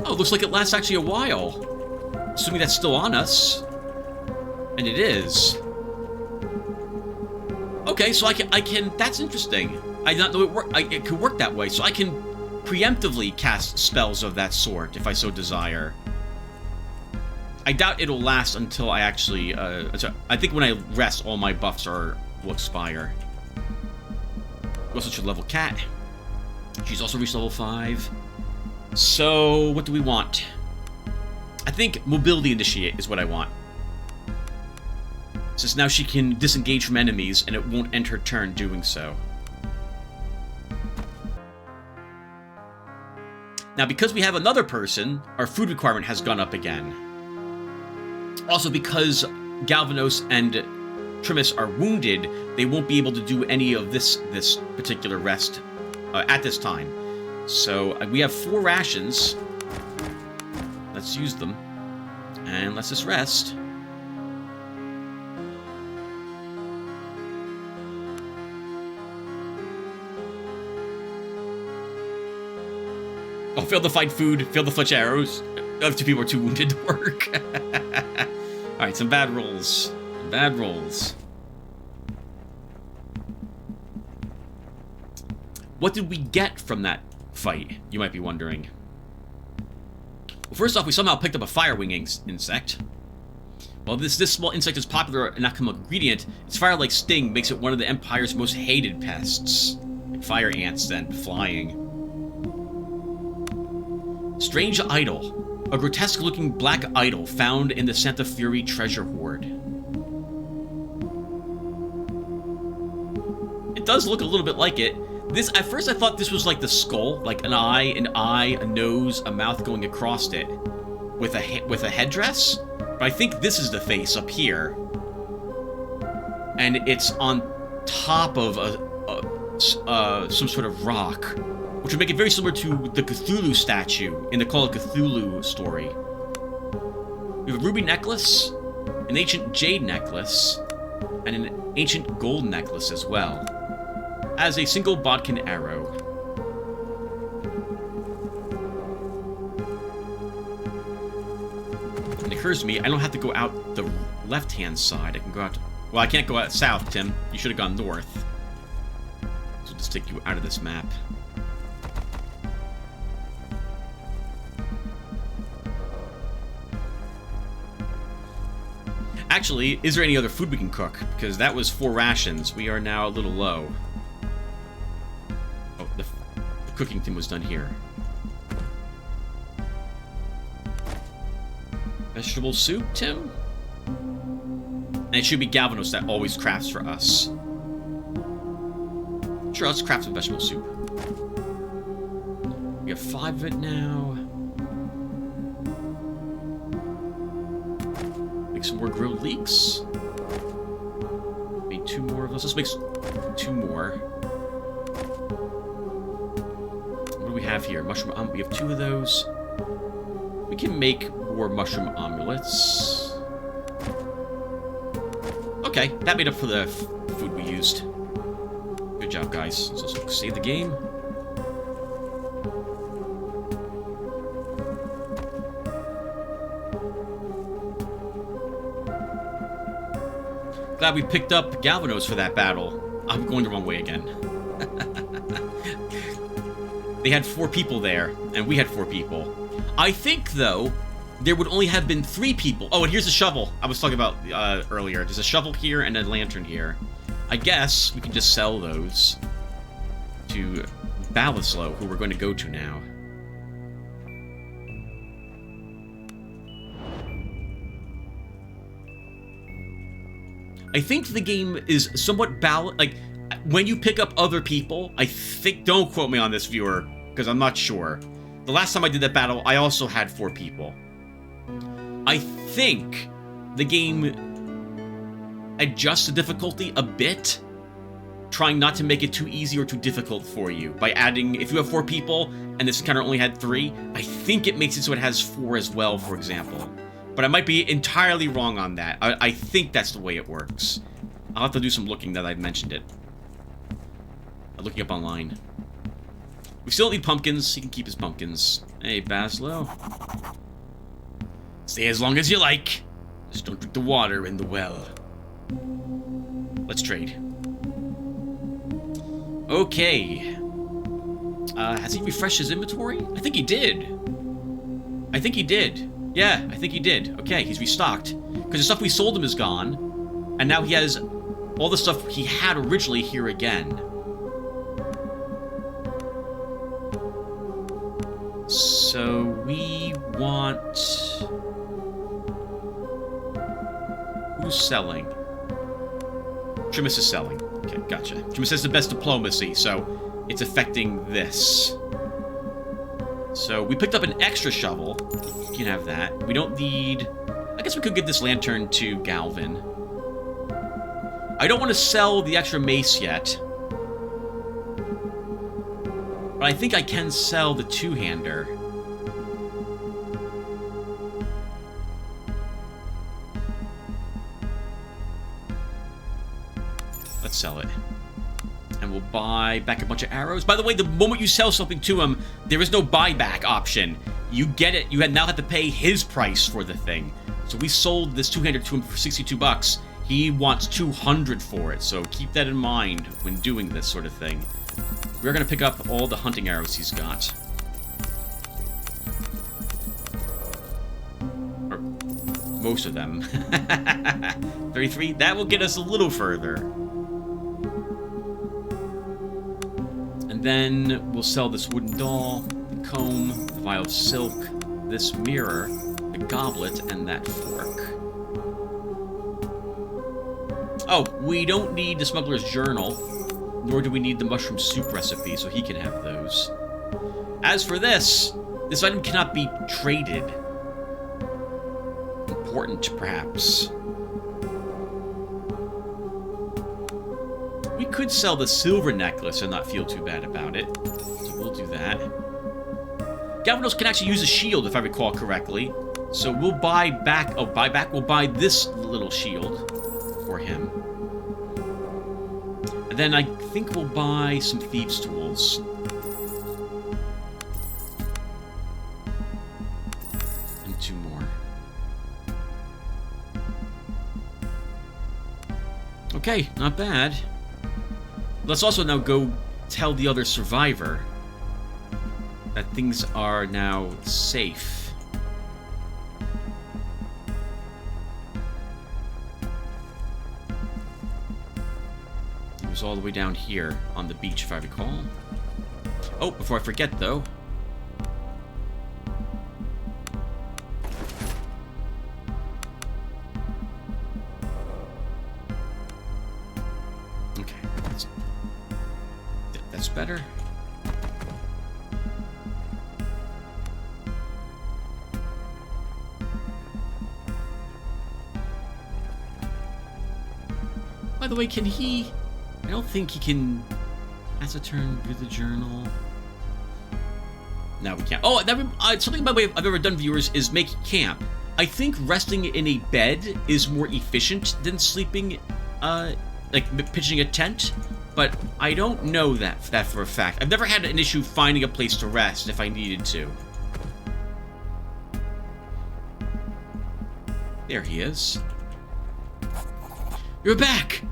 Oh, looks like it lasts actually a while. Assuming that's still on us. And it is. Okay, so I can that's interesting. I did not know it could work that way. So I can preemptively cast spells of that sort, if I so desire. I doubt it'll last until I actually, I think when I rest, all my buffs will expire. We also should level Cat. She's also reached level 5. So, what do we want? I think Mobility Initiate is what I want. Since now she can disengage from enemies, and it won't end her turn doing so. Now, because we have another person, our food requirement has gone up again. Also, because Galvanos and Trimus are wounded, they won't be able to do any of this particular rest at this time. So, we have 4 rations. Let's use them. And let's just rest. Oh, failed to find food, failed to fletch arrows. The other 2 people are too wounded to work. Alright, some bad rolls. Bad rolls. What did we get from that fight, you might be wondering? Well, first off, we somehow picked up a fire-wing insect. While this small insect is popular and alchemical ingredient, its fire-like sting makes it one of the Empire's most hated pests. Like fire ants, then, flying. Strange idol. A grotesque-looking black idol found in the Santa Fury treasure hoard. It does look a little bit like it. This, at first I thought this was like the skull, like an eye, a nose, a mouth going across it, with a headdress. But I think this is the face up here, and it's on top of some sort of rock, which would make it very similar to the Cthulhu statue in the Call of Cthulhu story. We have a ruby necklace, an ancient jade necklace, and an ancient gold necklace as well, as a single bodkin arrow. It occurs to me, I don't have to go out the left-hand side. I can go out... Well, I can't go out south, Tim. You should have gone north. So just take you out of this map. Actually, is there any other food we can cook? Because that was 4 rations. We are now a little low. Oh, the cooking thing was done here. Vegetable soup, Tim? And it should be Galvanos that always crafts for us. Sure, let's craft some vegetable soup. We have 5 of it now. Make some more grilled leeks. Made 2 more of those. Let's make 2 more. What do we have here? Mushroom. We have 2 of those. We can make more mushroom omelets. Okay, that made up for the food we used. Good job, guys. Let's also save the game. Glad we picked up Galvanos for that battle. I'm going the wrong way again. They had 4 people there, and we had 4 people. I think, though, there would only have been 3 people. Oh, and here's a shovel I was talking about earlier. There's a shovel here and a lantern here. I guess we can just sell those to Ballaslow, who we're going to go to now. I think the game is somewhat like, when you pick up other people, I think, don't quote me on this, viewer, because I'm not sure. The last time I did that battle, I also had 4 people. I think the game adjusts the difficulty a bit, trying not to make it too easy or too difficult for you. By adding, if you have 4 people, and this encounter only had 3, I think it makes it so it has 4 as well, for example. But I might be entirely wrong on that. I think that's the way it works. I'll have to do some looking that I've mentioned it. Looking up online. We still need pumpkins. He can keep his pumpkins. Hey, Baslo. Stay as long as you like. Just don't drink the water in the well. Let's trade. Okay. Has he refreshed his inventory? I think he did. I think he did. Yeah, I think he did. Okay, he's restocked. Because the stuff we sold him is gone. And now he has all the stuff he had originally here again. So we want... Who's selling? Trimus is selling. Okay, gotcha. Trimus has the best diplomacy, so it's affecting this. So we picked up an extra shovel. You can have that. We don't need... I guess we could give this lantern to Galvin. I don't want to sell the extra mace yet. But I think I can sell the two-hander. Let's sell it. And we'll buy back a bunch of arrows. By the way, the moment you sell something to him, there is no buyback option. You get it. You now have to pay his price for the thing. So we sold this two-hander to him for 62 bucks. He wants 200 for it, so keep that in mind when doing this sort of thing. We're going to pick up all the hunting arrows he's got. Or most of them. 33, that will get us a little further. And then we'll sell this wooden doll, the comb, the vial of silk, this mirror, the goblet, and that fork. Oh, we don't need the smuggler's journal, nor do we need the mushroom soup recipe, so he can have those. As for this item cannot be traded. Important, perhaps. We could sell the silver necklace and not feel too bad about it, so we'll do that. Galvanos can actually use a shield, if I recall correctly, so we'll buy back... Oh, we'll buy this little shield for him. And then I think we'll buy some thieves' tools. And 2 more. Okay, not bad. Let's also now go tell the other survivor that things are now safe. It was all the way down here on the beach, if I recall. Oh, before I forget, though. Okay. That's better. By the way, can he... I don't think he can... Acetern with the journal... No, we can't. Oh, something, by the way, I've ever done, viewers, is make camp. I think resting in a bed is more efficient than sleeping, like, pitching a tent. But I don't know that for a fact. I've never had an issue finding a place to rest if I needed to. There he is. You're back!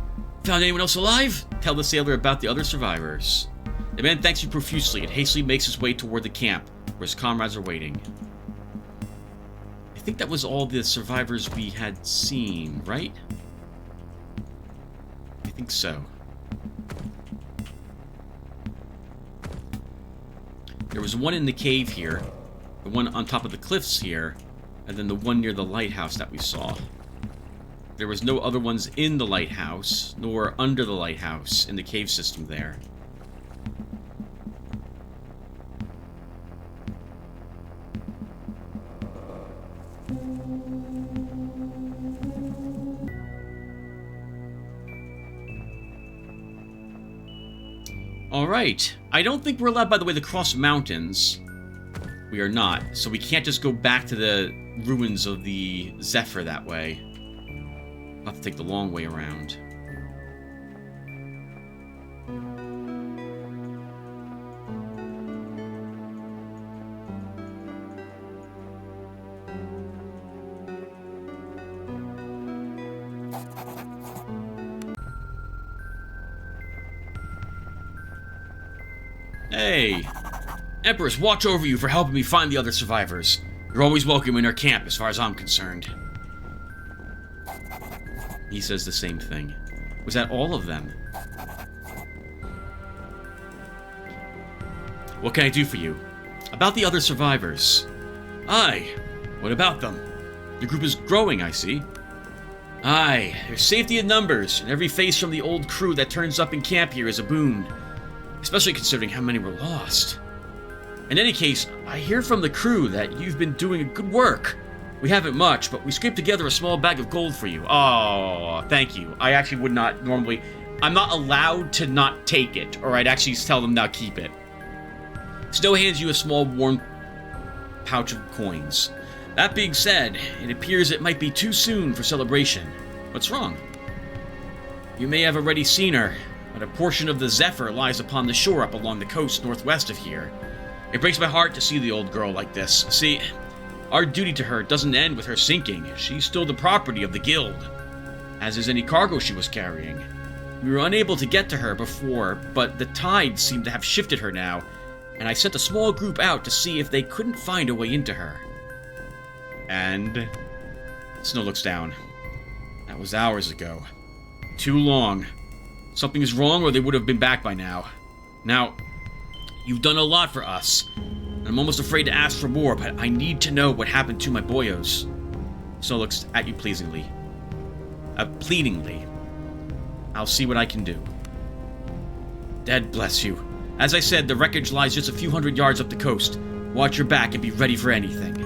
Found anyone else alive? Tell the sailor about the other survivors. The man thanks you profusely and hastily makes his way toward the camp, where his comrades are waiting. I think that was all the survivors we had seen, right? I think so. There was one in the cave here, the one on top of the cliffs here, and then the one near the lighthouse that we saw. There was no other ones in the lighthouse, nor under the lighthouse in the cave system there. Alright. I don't think we're allowed, by the way, to cross mountains. We are not. So we can't just go back to the ruins of the Zephyr that way. We'll have to take the long way around. Hey! Empress, watch over you for helping me find the other survivors. You're always welcome in our camp, as far as I'm concerned. He says the same thing. Was that all of them? What can I do for you? About the other survivors. Aye. What about them? The group is growing, I see. Aye. There's safety in numbers, and every face from the old crew that turns up in camp here is a boon. Especially considering how many were lost. In any case, I hear from the crew that you've been doing good work. We haven't much, but we scraped together a small bag of gold for you. Oh, thank you. I actually would not normally... I'm not allowed to not take it, or I'd actually tell them now keep it. Snow hands you a small worn pouch of coins. That being said, it appears it might be too soon for celebration. What's wrong? You may have already seen her, but a portion of the Zephyr lies upon the shore up along the coast northwest of here. It breaks my heart to see the old girl like this. See, our duty to her doesn't end with her sinking. She's still the property of the guild, as is any cargo she was carrying. We were unable to get to her before, but the tide seemed to have shifted her now, and I sent a small group out to see if they couldn't find a way into her. And Snow looks down. That was hours ago. Too long. Something is wrong or they would have been back by now. Now, you've done a lot for us. And I'm almost afraid to ask for more, but I need to know what happened to my boyos. Snow looks at you pleasingly. Pleadingly. I'll see what I can do. Dead bless you. As I said, the wreckage lies just a few hundred yards up the coast. Watch your back and be ready for anything.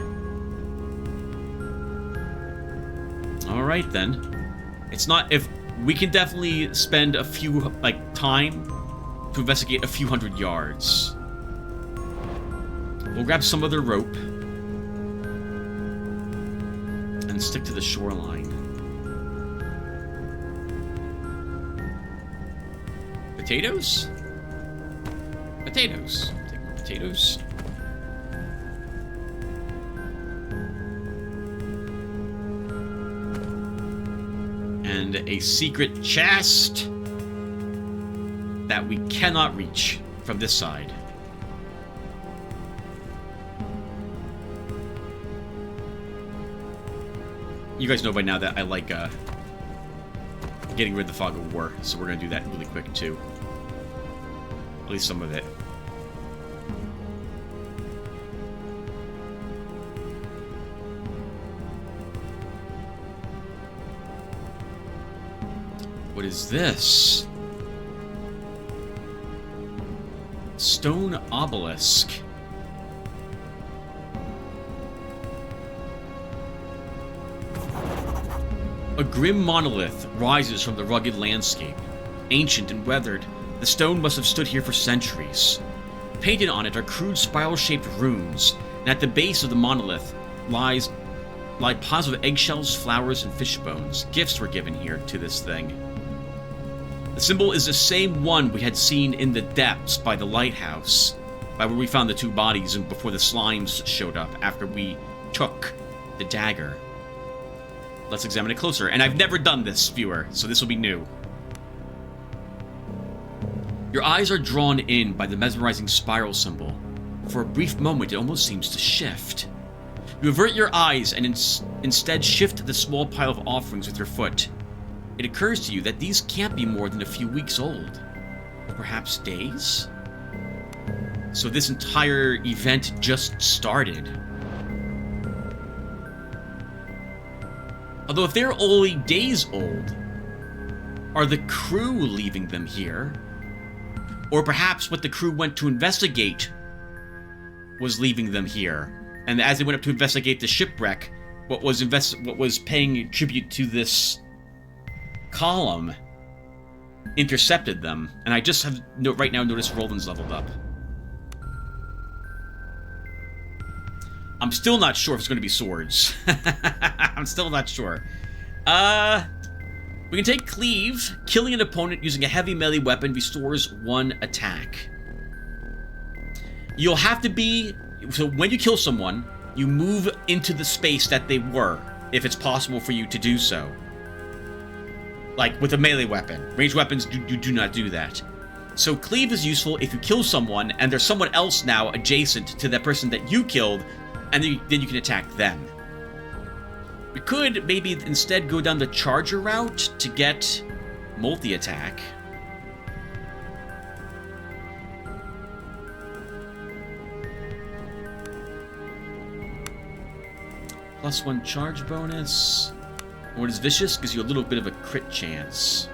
Alright then. It's not... if we can definitely spend a few, time to investigate a few hundred yards. We'll grab some other rope. And stick to the shoreline. Potatoes? Potatoes. Take more potatoes. And a secret chest that we cannot reach from this side. You guys know by now that I like getting rid of the fog of war, so we're going to do that really quick too. At least some of it. What is this? Stone obelisk. A grim monolith rises from the rugged landscape. Ancient and weathered, the stone must have stood here for centuries. Painted on it are crude spiral-shaped runes, and at the base of the monolith lie piles of eggshells, flowers, and fish bones. Gifts were given here to this thing. The symbol is the same one we had seen in the depths by the lighthouse, by where we found the two bodies and before the slimes showed up after we took the dagger. Let's examine it closer. And I've never done this, viewer, so this will be new. Your eyes are drawn in by the mesmerizing spiral symbol. For a brief moment, it almost seems to shift. You avert your eyes and instead shift the small pile of offerings with your foot. It occurs to you that these can't be more than a few weeks old. Or perhaps days? So this entire event just started. Although if they're only days old, are the crew leaving them here? Or perhaps what the crew went to investigate was leaving them here. And as they went up to investigate the shipwreck, what was paying tribute to this column intercepted them. And I just have right now noticed Roland's leveled up. I'm still not sure if it's going to be swords. I'm still not sure. We can take Cleave. Killing an opponent using a heavy melee weapon restores 1 attack. You'll have to be... so when you kill someone, you move into the space that they were, if it's possible for you to do so. Like with a melee weapon. Ranged weapons do not do that. So Cleave is useful if you kill someone, and there's someone else now adjacent to that person that you killed, and then you can attack them. We could maybe instead go down the charger route to get multi-attack. +1 charge bonus. What is vicious? Gives you a little bit of a crit chance.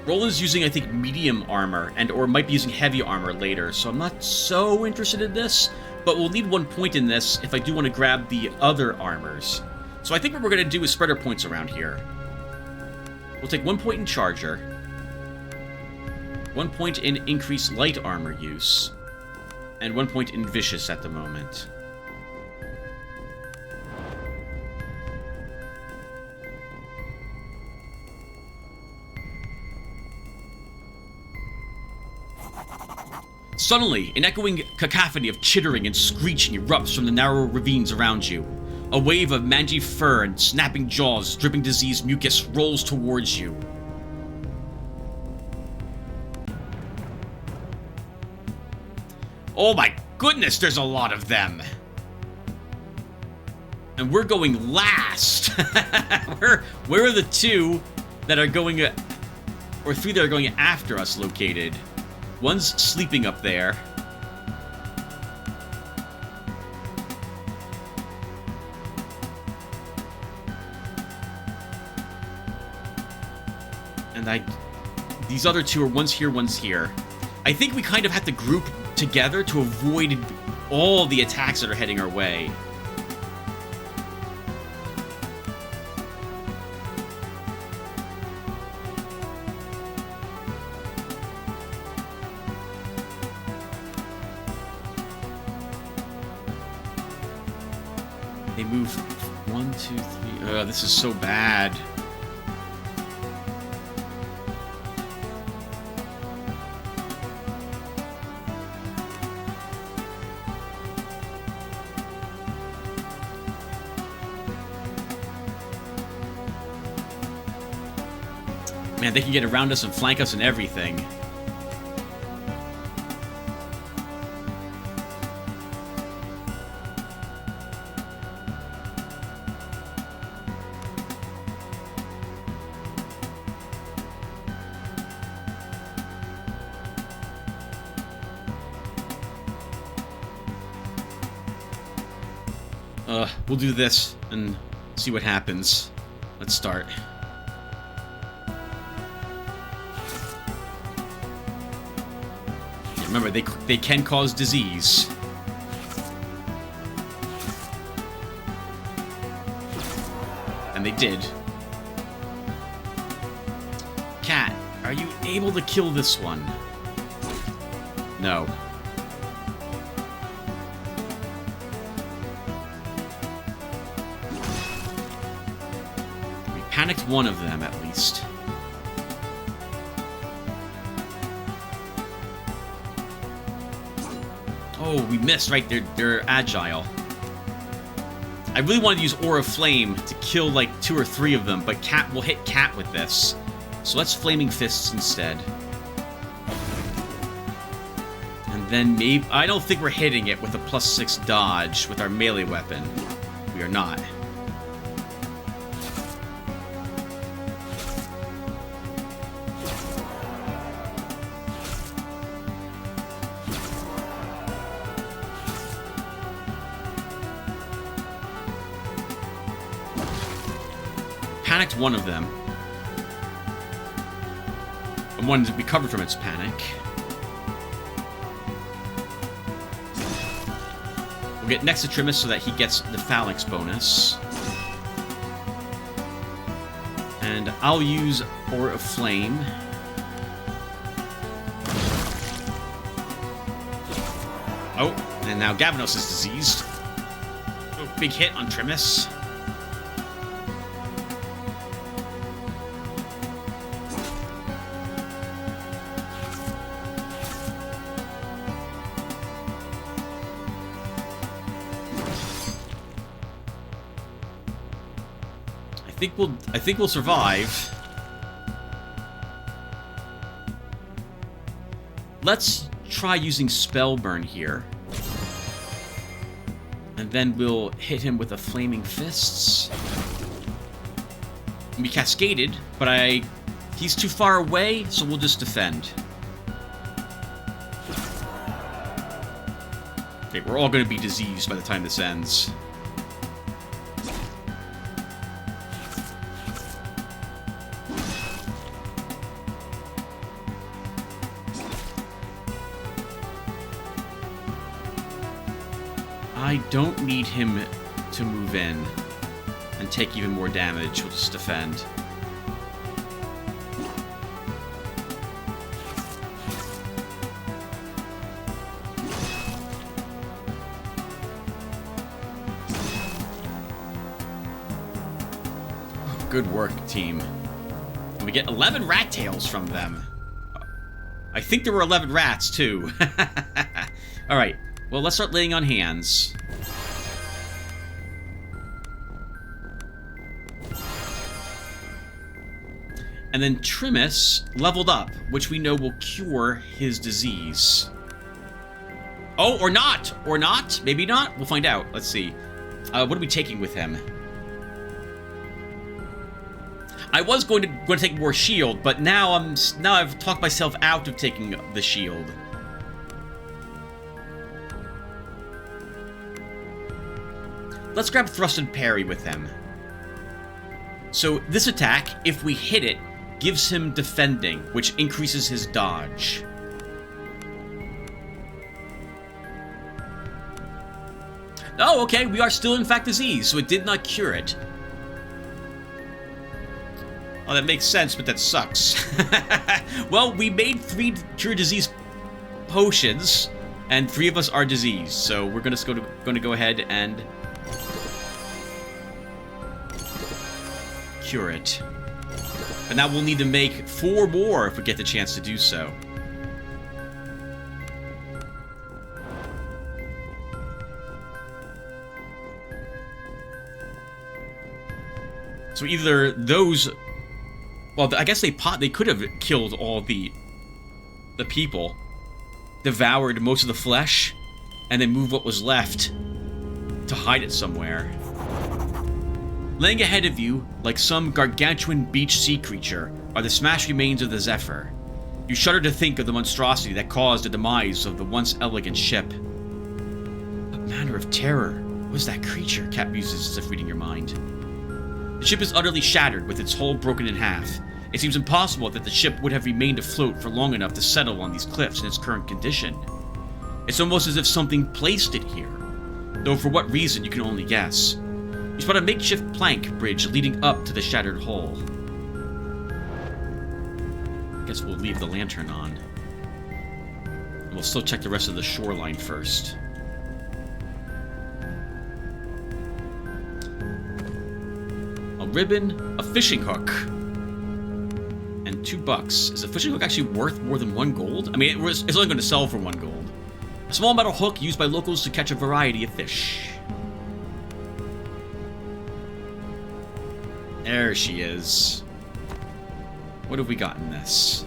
Roland's using, I think, medium armor, or might be using heavy armor later, so I'm not so interested in this, but we'll need 1 point in this if I do want to grab the other armors. So I think what we're going to do is spread our points around here. We'll take 1 point in charger, 1 point in increased light armor use, and 1 point in vicious at the moment. Suddenly, an echoing cacophony of chittering and screeching erupts from the narrow ravines around you. A wave of mangy fur and snapping jaws, dripping diseased mucus rolls towards you. Oh my goodness, there's a lot of them. And we're going last. Where are the two that are going, or three that are going after us located? One's sleeping up there. And these other two are one's here, one's here. I think we kind of have to group together to avoid all the attacks that are heading our way. They move 1, 2, 3. Oh, this is so bad. Man, they can get around us and flank us and everything. We'll do this and see what happens. Let's start. Remember, they can cause disease. And they did. Cat, are you able to kill this one? No. We panicked one of them, at least. Oh, we missed, right? They're agile. I really wanted to use Aura Flame to kill like 2 or 3 of them, but Cat will hit Cat with this. So let's Flaming Fists instead. And then maybe... I don't think we're hitting it with a +6 dodge with our melee weapon. We are not. Panicked one of them. And one recovered from its panic. We'll get next to Trimus so that he gets the Phalanx bonus. And I'll use Aura of Flame. Oh, and now Gavanos is diseased. Oh, big hit on Trimus. I think we'll survive. Let's try using Spellburn here. And then we'll hit him with a Flaming Fists. We cascaded, but he's too far away, so we'll just defend. Okay, we're all going to be diseased by the time this ends. I don't need him to move in and take even more damage. We'll just defend. Good work, team. And we get 11 rat tails from them. I think there were 11 rats, too. Alright. Well, let's start laying on hands. And then Trimus leveled up, which we know will cure his disease. Oh, or not! Or not? Maybe not? We'll find out. Let's see. What are we taking with him? I was going to take more shield, but now I've talked myself out of taking the shield. Let's grab Thrust and Parry with him. So this attack, if we hit it, gives him defending, which increases his dodge. Oh, okay, we are still in fact diseased, so it did not cure it. Oh, that makes sense, but that sucks. Well, we made 3 cure disease potions, and 3 of us are diseased, so we're going to go ahead and cure it. And now we'll need to make 4 more if we get the chance to do so. So either those... Well, I guess they could have killed all the people, devoured most of the flesh, and then moved what was left to hide it somewhere. Laying ahead of you, like some gargantuan beach sea creature, are the smashed remains of the Zephyr. You shudder to think of the monstrosity that caused the demise of the once elegant ship. What manner of terror was that creature? Cap muses as if reading your mind. The ship is utterly shattered, with its hull broken in half. It seems impossible that the ship would have remained afloat for long enough to settle on these cliffs in its current condition. It's almost as if something placed it here, though for what reason you can only guess. You spot a makeshift plank bridge leading up to the shattered hull. I guess we'll leave the lantern on. And we'll still check the rest of the shoreline first. A ribbon, a fishing hook, and $2. Is a fishing hook actually worth more than 1 gold? I mean, it's only going to sell for 1 gold. A small metal hook used by locals to catch a variety of fish. There she is. What have we got in this?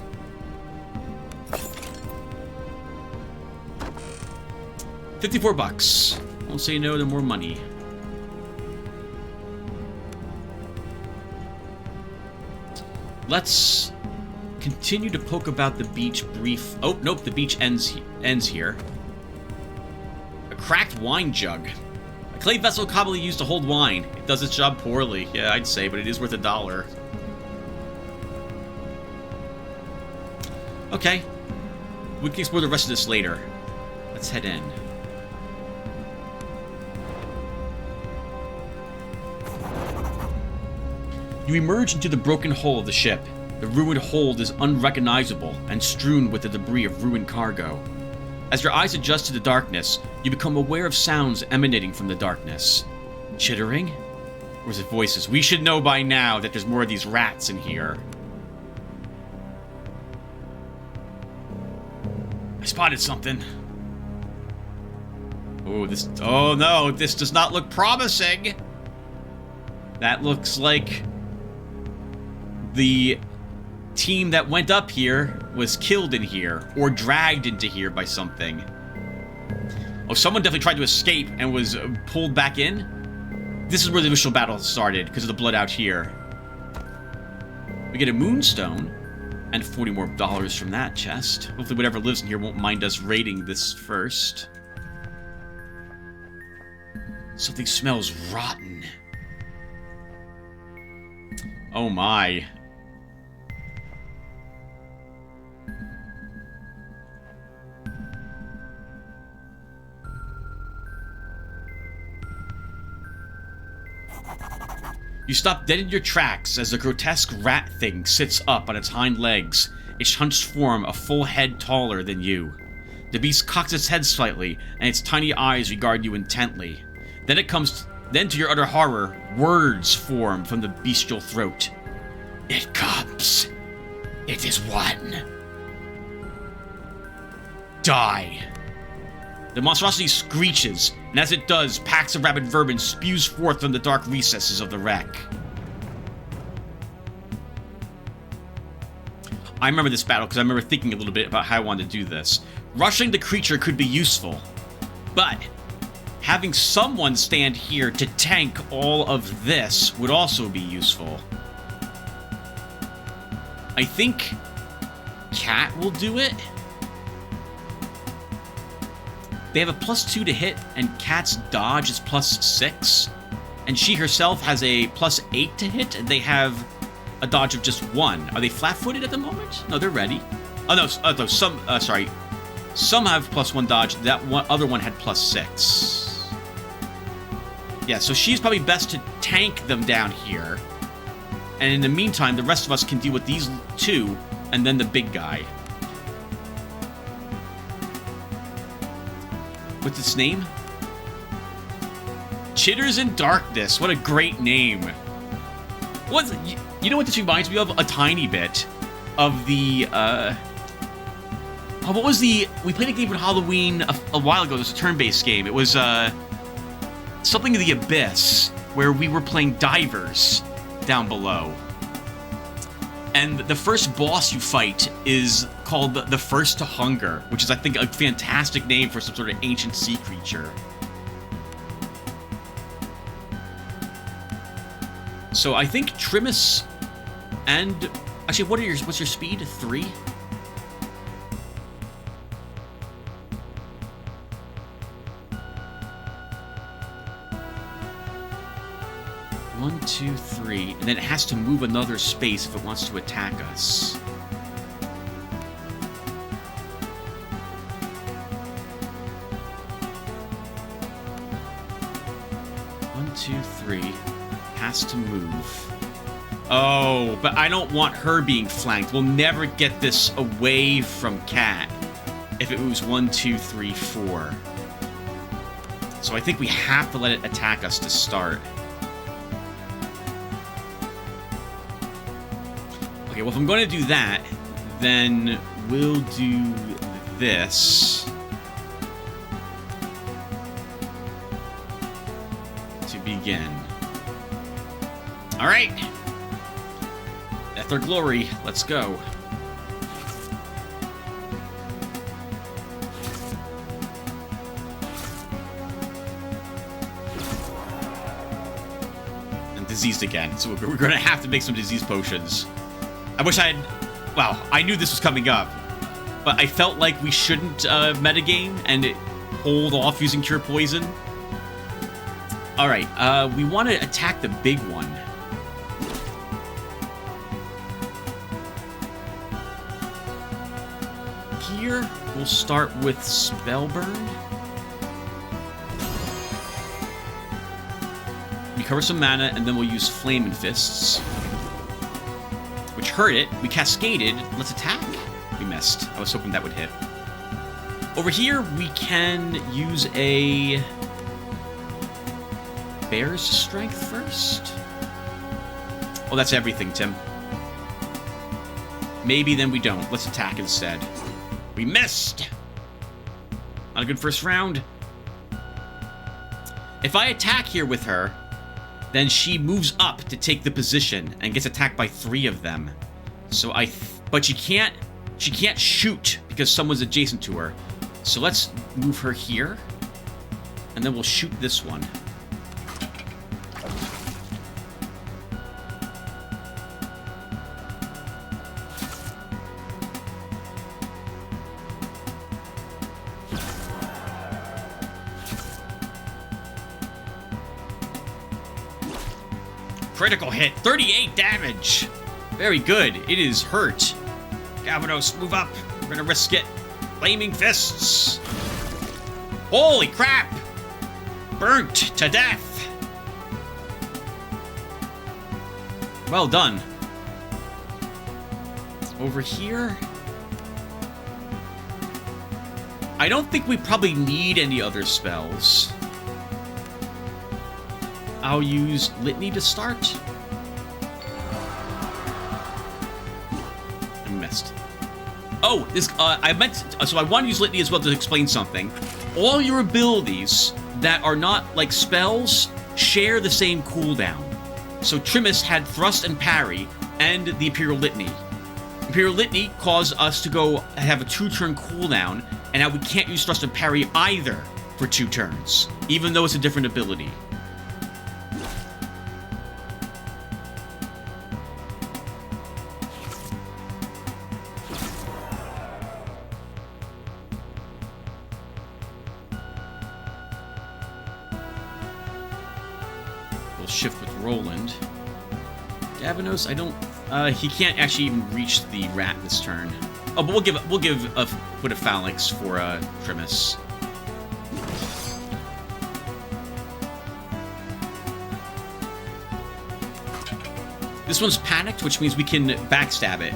$54. Won't say no to more money. Let's continue to poke about the beach brief. Oh, nope, the beach ends here. A cracked wine jug. A clay vessel commonly used to hold wine. It does its job poorly. Yeah, I'd say, but it is worth $1. Okay. We can explore the rest of this later. Let's head in. You emerge into the broken hull of the ship. The ruined hold is unrecognizable and strewn with the debris of ruined cargo. As your eyes adjust to the darkness, you become aware of sounds emanating from the darkness. Chittering? Or is it voices? We should know by now that there's more of these rats in here. I spotted something. Oh no, this does not look promising. That looks like the team that went up here was killed in here, or dragged into here by something. Oh, someone definitely tried to escape and was pulled back in. This is where the initial battle started, because of the blood out here. We get a moonstone, and $40 more from that chest. Hopefully whatever lives in here won't mind us raiding this first. Something smells rotten. Oh my. You stop dead in your tracks as the grotesque rat thing sits up on its hind legs, its hunched form a full head taller than you. The beast cocks its head slightly, and its tiny eyes regard you intently. Then to your utter horror, words form from the bestial throat. It comes. It is one. Die. The monstrosity screeches, and as it does, packs of rabid vermin spews forth from the dark recesses of the wreck. I remember this battle because I remember thinking a little bit about how I wanted to do this. Rushing the creature could be useful, but having someone stand here to tank all of this would also be useful. I think Cat will do it. They have a +2 to hit, and Cat's dodge is +6. And she herself has a +8 to hit, and they have a dodge of just 1. Are they flat-footed at the moment? No, they're ready. Oh, no, sorry. Some have +1 dodge. That other one had +6. Yeah, so she's probably best to tank them down here. And in the meantime, the rest of us can deal with these 2, and then the big guy. What's its name? Chitters in Darkness. What a great name. You know what this reminds me of? A tiny bit of the, what was the... We played a game with Halloween a while ago. It was a turn-based game. It was, something of the Abyss, where we were playing divers down below. And the first boss you fight is called the First to Hunger, which is, I think, a fantastic name for some sort of ancient sea creature. So I think Trimus and... Actually, what's your speed? 3? One, 2, 3, and then it has to move another space if it wants to attack us. One, 2, 3, has to move. Oh, but I don't want her being flanked. We'll never get this away from Cat if it moves 1, 2, 3, 4. So I think we have to let it attack us to start. Okay, well, if I'm going to do that, then we'll do this to begin. All right. Death or Glory, let's go. And diseased again, so we're going to have to make some disease potions. I wish I had... Wow, I knew this was coming up, but I felt like we shouldn't metagame and hold off using Cure Poison. Alright, we want to attack the big one. Here, we'll start with Spellburn. Recover some mana, and then we'll use Flaming Fists. Which hurt it. We cascaded. Let's attack. We missed. I was hoping that would hit. Over here, we can use a Bear's Strength first. Oh, that's everything, Tim. Maybe then we don't. Let's attack instead. We missed! Not a good first round. If I attack here with her, then she moves up to take the position and gets attacked by 3 of them. So but she can't shoot because someone's adjacent to her. So let's move her here, and then we'll shoot this one. Critical hit, 38 damage. Very good. It is hurt. Gavados, move up. We're gonna risk it. Flaming Fists. Holy crap! Burnt to death. Well done. Over here. I don't think we probably need any other spells. I'll use Litany to start. I missed. Oh, this, so I want to use Litany as well to explain something. All your abilities that are not, like, spells share the same cooldown. So Trimus had Thrust and Parry and the Imperial Litany. Imperial Litany caused us to go have a 2-turn cooldown, and now we can't use Thrust and Parry either for 2 turns, even though it's a different ability. We'll shift with Roland. Davanos, I don't... he can't actually even reach the rat this turn. Oh, but we'll put a phalanx for Trimus. This one's panicked, which means we can backstab it.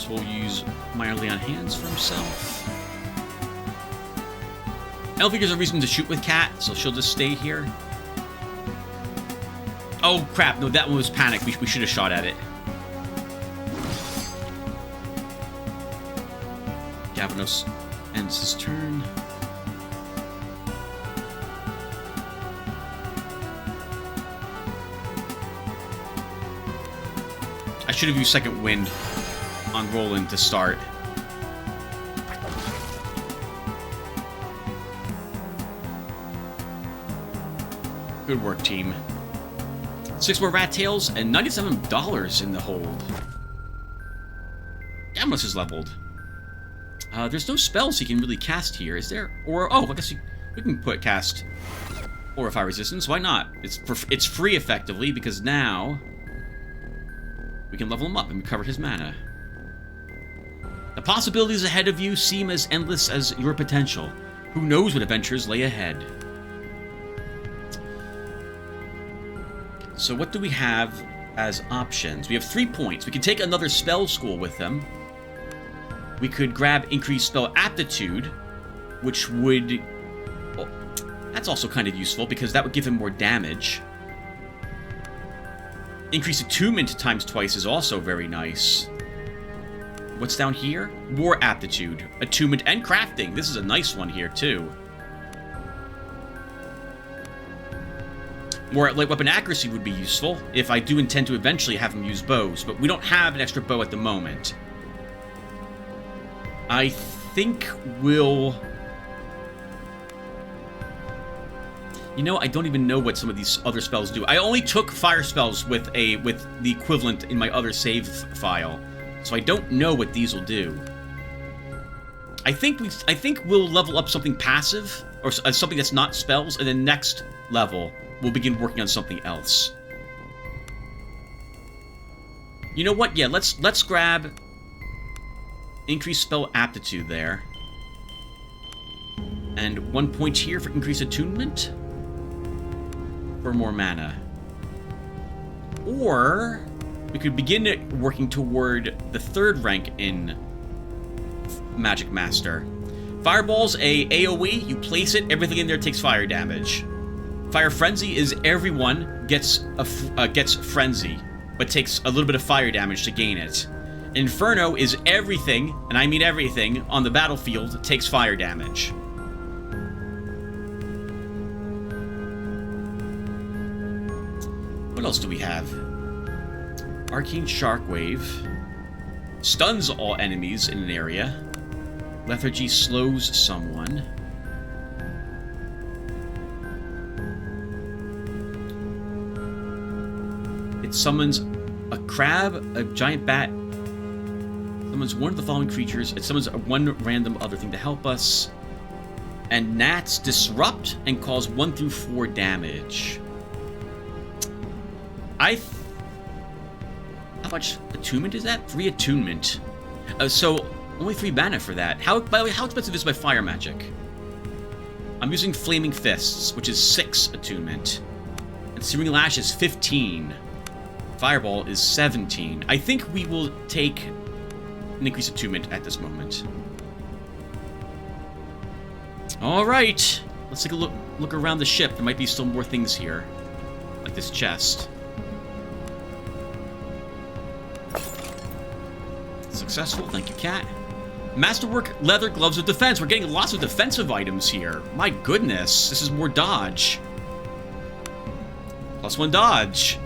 Will use minorly on hands for himself. I don't think there's a reason to shoot with Cat, so she'll just stay here. Oh crap, no, that one was panic. We should have shot at it. Gavanos ends his turn. I should have used Second Wind on Roland to start. Good work, team. 6 more rat tails and $97 in the hold. Gamlis is leveled. There's no spells he can really cast here, is there? Or, oh, I guess we can cast Aura Fire Resistance. Why not? It's free, effectively, because now we can level him up and recover his mana. The possibilities ahead of you seem as endless as your potential. Who knows what adventures lay ahead? So what do we have as options? We have 3 points. We can take another spell school with them. We could grab increased spell aptitude, which would... Well, that's also kind of useful, because that would give him more damage. Increased attunement times twice is also very nice. What's down here? War aptitude, attunement, and crafting. This is a nice one here, too. More light weapon accuracy would be useful, if I do intend to eventually have him use bows, but we don't have an extra bow at the moment. I think we'll... You know, I don't even know what some of these other spells do. I only took fire spells with the equivalent in my other save file, so I don't know what these will do. I think we'll level up something passive, or something that's not spells, and then next level we'll begin working on something else. You know what? Yeah, let's grab increased spell aptitude there, and 1 point here for increased attunement for more mana. Or we could begin working toward the 3rd rank in Magic Master. Fireball's a AoE. You place it, everything in there takes fire damage. Fire Frenzy is everyone gets Frenzy, but takes a little bit of fire damage to gain it. Inferno is everything, and I mean everything, on the battlefield takes fire damage. What else do we have? Arcane Shockwave. Stuns all enemies in an area. Lethargy slows someone. It summons a crab, a giant bat. Summons one of the following creatures. It summons one random other thing to help us. And gnats disrupt and cause 1 through 4 damage. How much attunement is that? 3 attunement. So only 3 mana for that. By the way, how expensive is my fire magic? I'm using Flaming Fists, which is 6 attunement. And Searing Lash is 15. Fireball is 17. I think we will take an increased attunement at this moment. Alright. Let's take a look around the ship. There might be still more things here. Like this chest. Successful. Thank you, cat. Masterwork leather gloves of defense. We're getting lots of defensive items here. My goodness. This is more dodge. +1 dodge.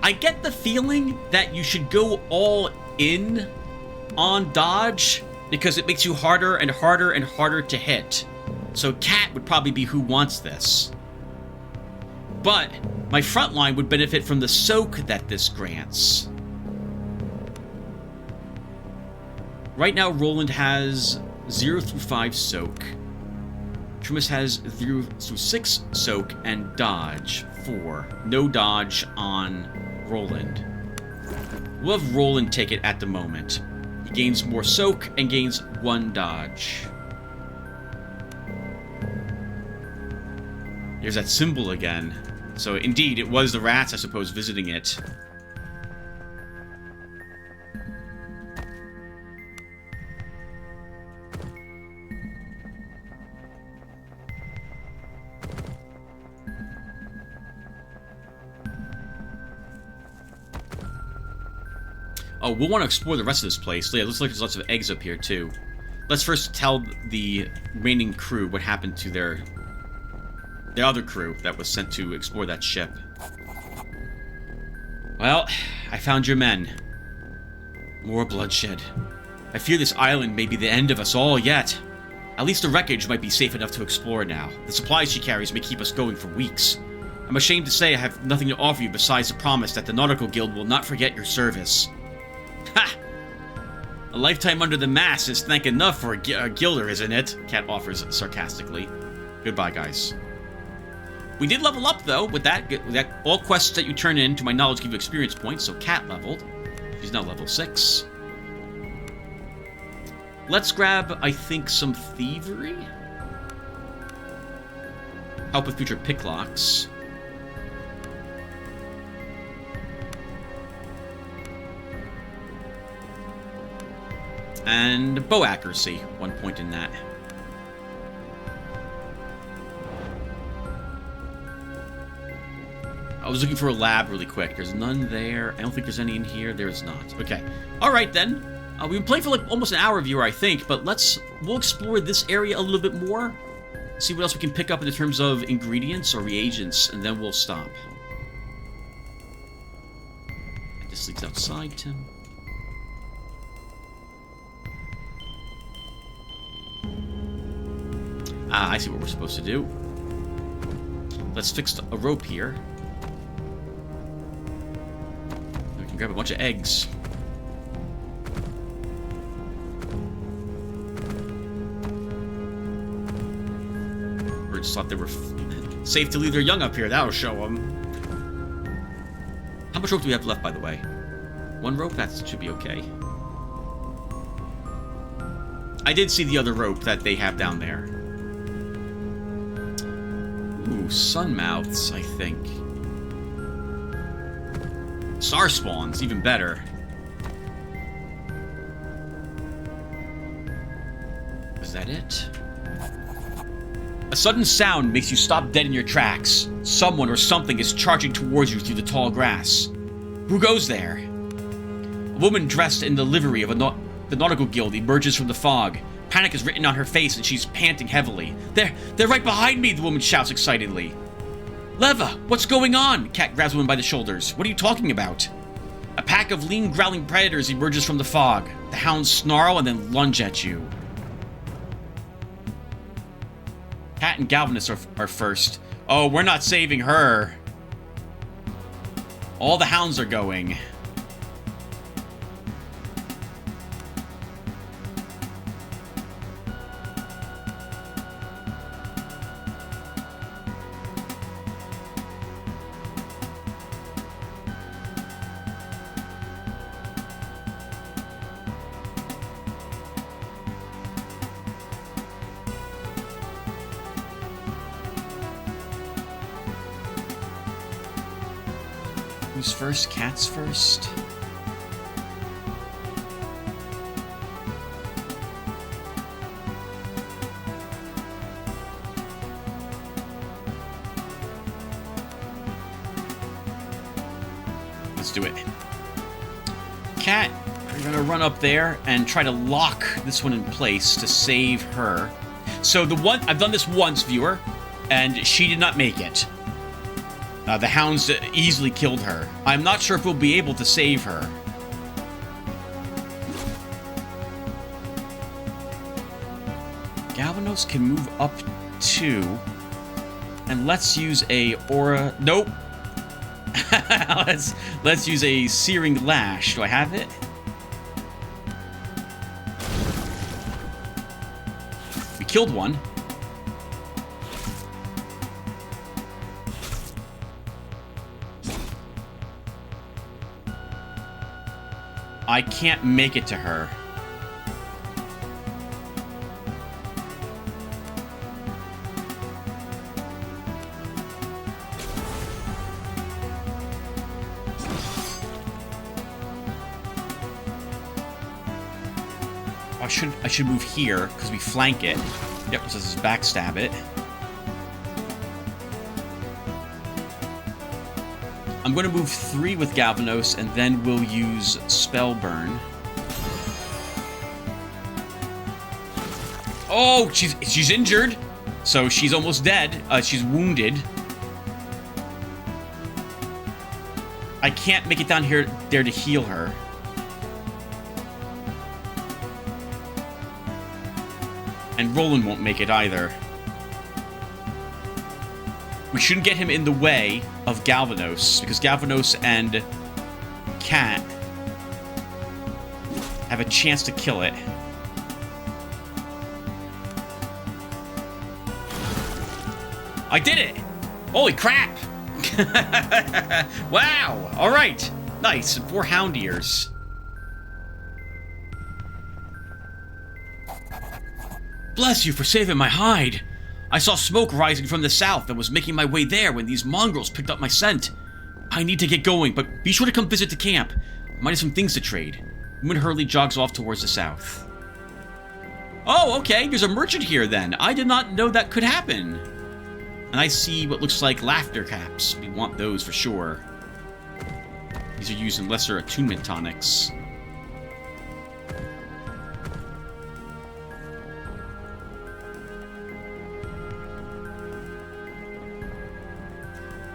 I get the feeling that you should go all in on dodge because it makes you harder and harder and harder to hit. So cat would probably be who wants this. But my front line would benefit from the soak that this grants. Right now, Roland has 0 through 5 soak. Trumas has 0 through 6 soak and dodge 4. No dodge on Roland. We'll have Roland take it at the moment. He gains more soak and gains 1 dodge. There's that symbol again. So indeed, it was the rats, I suppose, visiting it. Oh, we'll want to explore the rest of this place. So yeah, looks like there's lots of eggs up here, too. Let's first tell the remaining crew what happened to the other crew that was sent to explore that ship. Well, I found your men. More bloodshed. I fear this island may be the end of us all yet. At least the wreckage might be safe enough to explore now. The supplies she carries may keep us going for weeks. I'm ashamed to say I have nothing to offer you besides the promise that the Nautical Guild will not forget your service. Ha! A lifetime under the mast is thank enough for a guilder, isn't it? Cat offers sarcastically. Goodbye, guys. We did level up, though, with that. All quests that you turn in, to my knowledge, give you experience points, so Cat leveled. She's now level 6. Let's grab, I think, some thievery? Help with future picklocks. And bow accuracy, 1 point in that. I was looking for a lab really quick. There's none there. I don't think there's any in here. There is not. Okay. Alright then. We've been playing for like almost an hour viewer, I think, but we'll explore this area a little bit more. See what else we can pick up in terms of ingredients or reagents, and then we'll stop. And this leads outside, Tim. Ah, I see what we're supposed to do. Let's fix a rope here. We can grab a bunch of eggs. Birds thought they were safe to leave their young up here. That'll show them. How much rope do we have left, by the way? 1 rope? That should be okay. I did see the other rope that they have down there. Ooh, sun mouths, I think. Star spawns, even better. Is that it? A sudden sound makes you stop dead in your tracks. Someone or something is charging towards you through the tall grass. Who goes there? A woman dressed in the livery of the Nautical Guild emerges from the fog. Panic is written on her face and she's panting heavily. They're right behind me, the woman shouts excitedly. Leva, what's going on? Cat grabs the woman by the shoulders. What are you talking about? A pack of lean, growling predators emerges from the fog. The hounds snarl and then lunge at you. Cat and Galvanus are first. Oh, we're not saving her. All the hounds are going. Who's first? Cat's first? Let's do it. Cat, we're gonna run up there and try to lock this one in place to save her. So I've done this once, viewer, and she did not make it. The hounds easily killed her. I'm not sure if we'll be able to save her. Galvanos can move up 2. And let's use a aura... Nope. let's use a Searing Lash. Do I have it? We killed one. I can't make it to her. I should move here because we flank it. Yep, so this is backstab it. I'm going to move 3 with Galvanos, and then we'll use Spellburn. Oh, she's injured, so she's almost dead. She's wounded. I can't make it down there to heal her. And Roland won't make it either. We shouldn't get him in the way of Galvanos, because Galvanos and Cat have a chance to kill it. I did it! Holy crap! Wow! Alright! Nice, 4 Hound Ears. Bless you for saving my hide. I saw smoke rising from the south and was making my way there when these mongrels picked up my scent. I need to get going, but be sure to come visit the camp. I might have some things to trade. Moon Hurley jogs off towards the south. Oh, okay, there's a merchant here then. I did not know that could happen. And I see what looks like laughter caps. We want those for sure. These are used in lesser attunement tonics.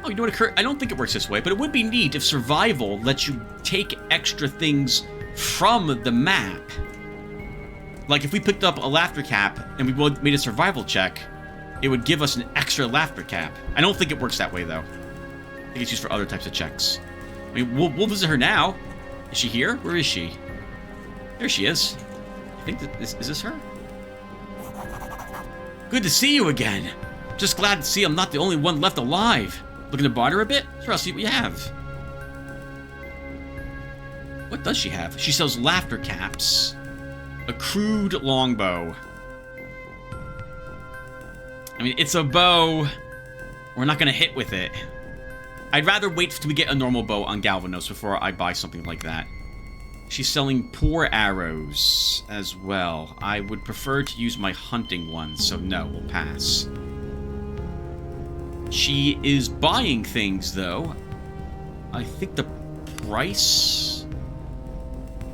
Oh, you know what occurred? I don't think it works this way, but it would be neat if survival lets you take extra things from the map. Like if we picked up a laughter cap and we made a survival check, it would give us an extra laughter cap. I don't think it works that way though. I think it's used for other types of checks. I mean, we'll visit her now. Is she here? Where is she? There she is. I think is this her? Good to see you again. Just glad to see I'm not the only one left alive. Looking to barter a bit? Sure, I'll see what you have. What does she have? She sells laughter caps. A crude longbow. I mean, it's a bow. We're not going to hit with it. I'd rather wait till we get a normal bow on Galvanos before I buy something like that. She's selling poor arrows as well. I would prefer to use my hunting ones, so no, we'll pass. She is buying things, though. I think the price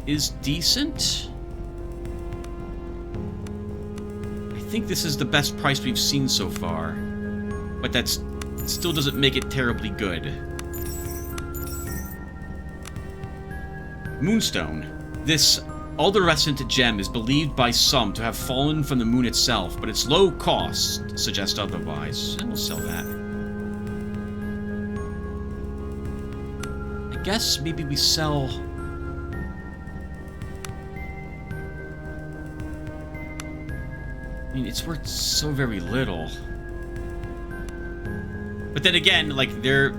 is decent. I think this is the best price we've seen so far. But that still doesn't make it terribly good. Moonstone. This Alderescent gem is believed by some to have fallen from the moon itself, but its low cost suggests otherwise. And we'll sell that. I guess maybe we sell... I mean, it's worth so very little. But then again, like, they're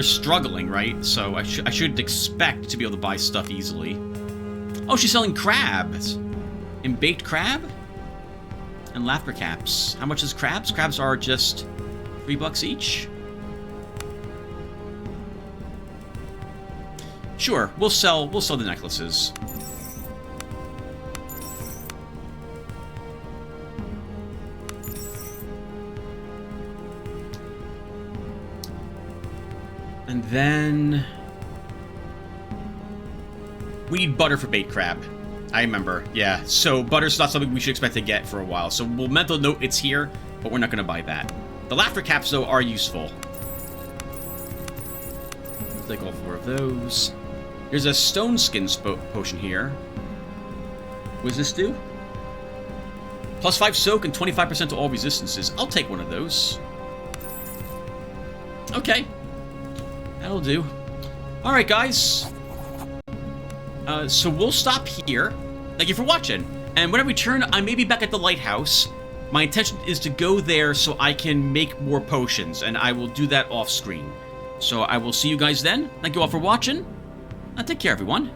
struggling, right? So I should expect to be able to buy stuff easily. Oh, she's selling crabs. And baked crab? And laughter caps. How much is crabs? Crabs are just $3 each. Sure, we'll sell the necklaces. And then We need butter for bait crab. I remember, yeah. So butter's not something we should expect to get for a while. So we'll mental note it's here, but we're not going to buy that. The laughter caps, though, are useful. Let's take all 4 of those. There's a stone skin potion here. What does this do? Plus 5 soak and 25% to all resistances. I'll take one of those. Okay. That'll do. Alright, guys. So we'll stop here. Thank you for watching. And when I return, I may be back at the lighthouse. My intention is to go there so I can make more potions, and I will do that off screen. So I will see you guys then. Thank you all for watching. Take care, everyone.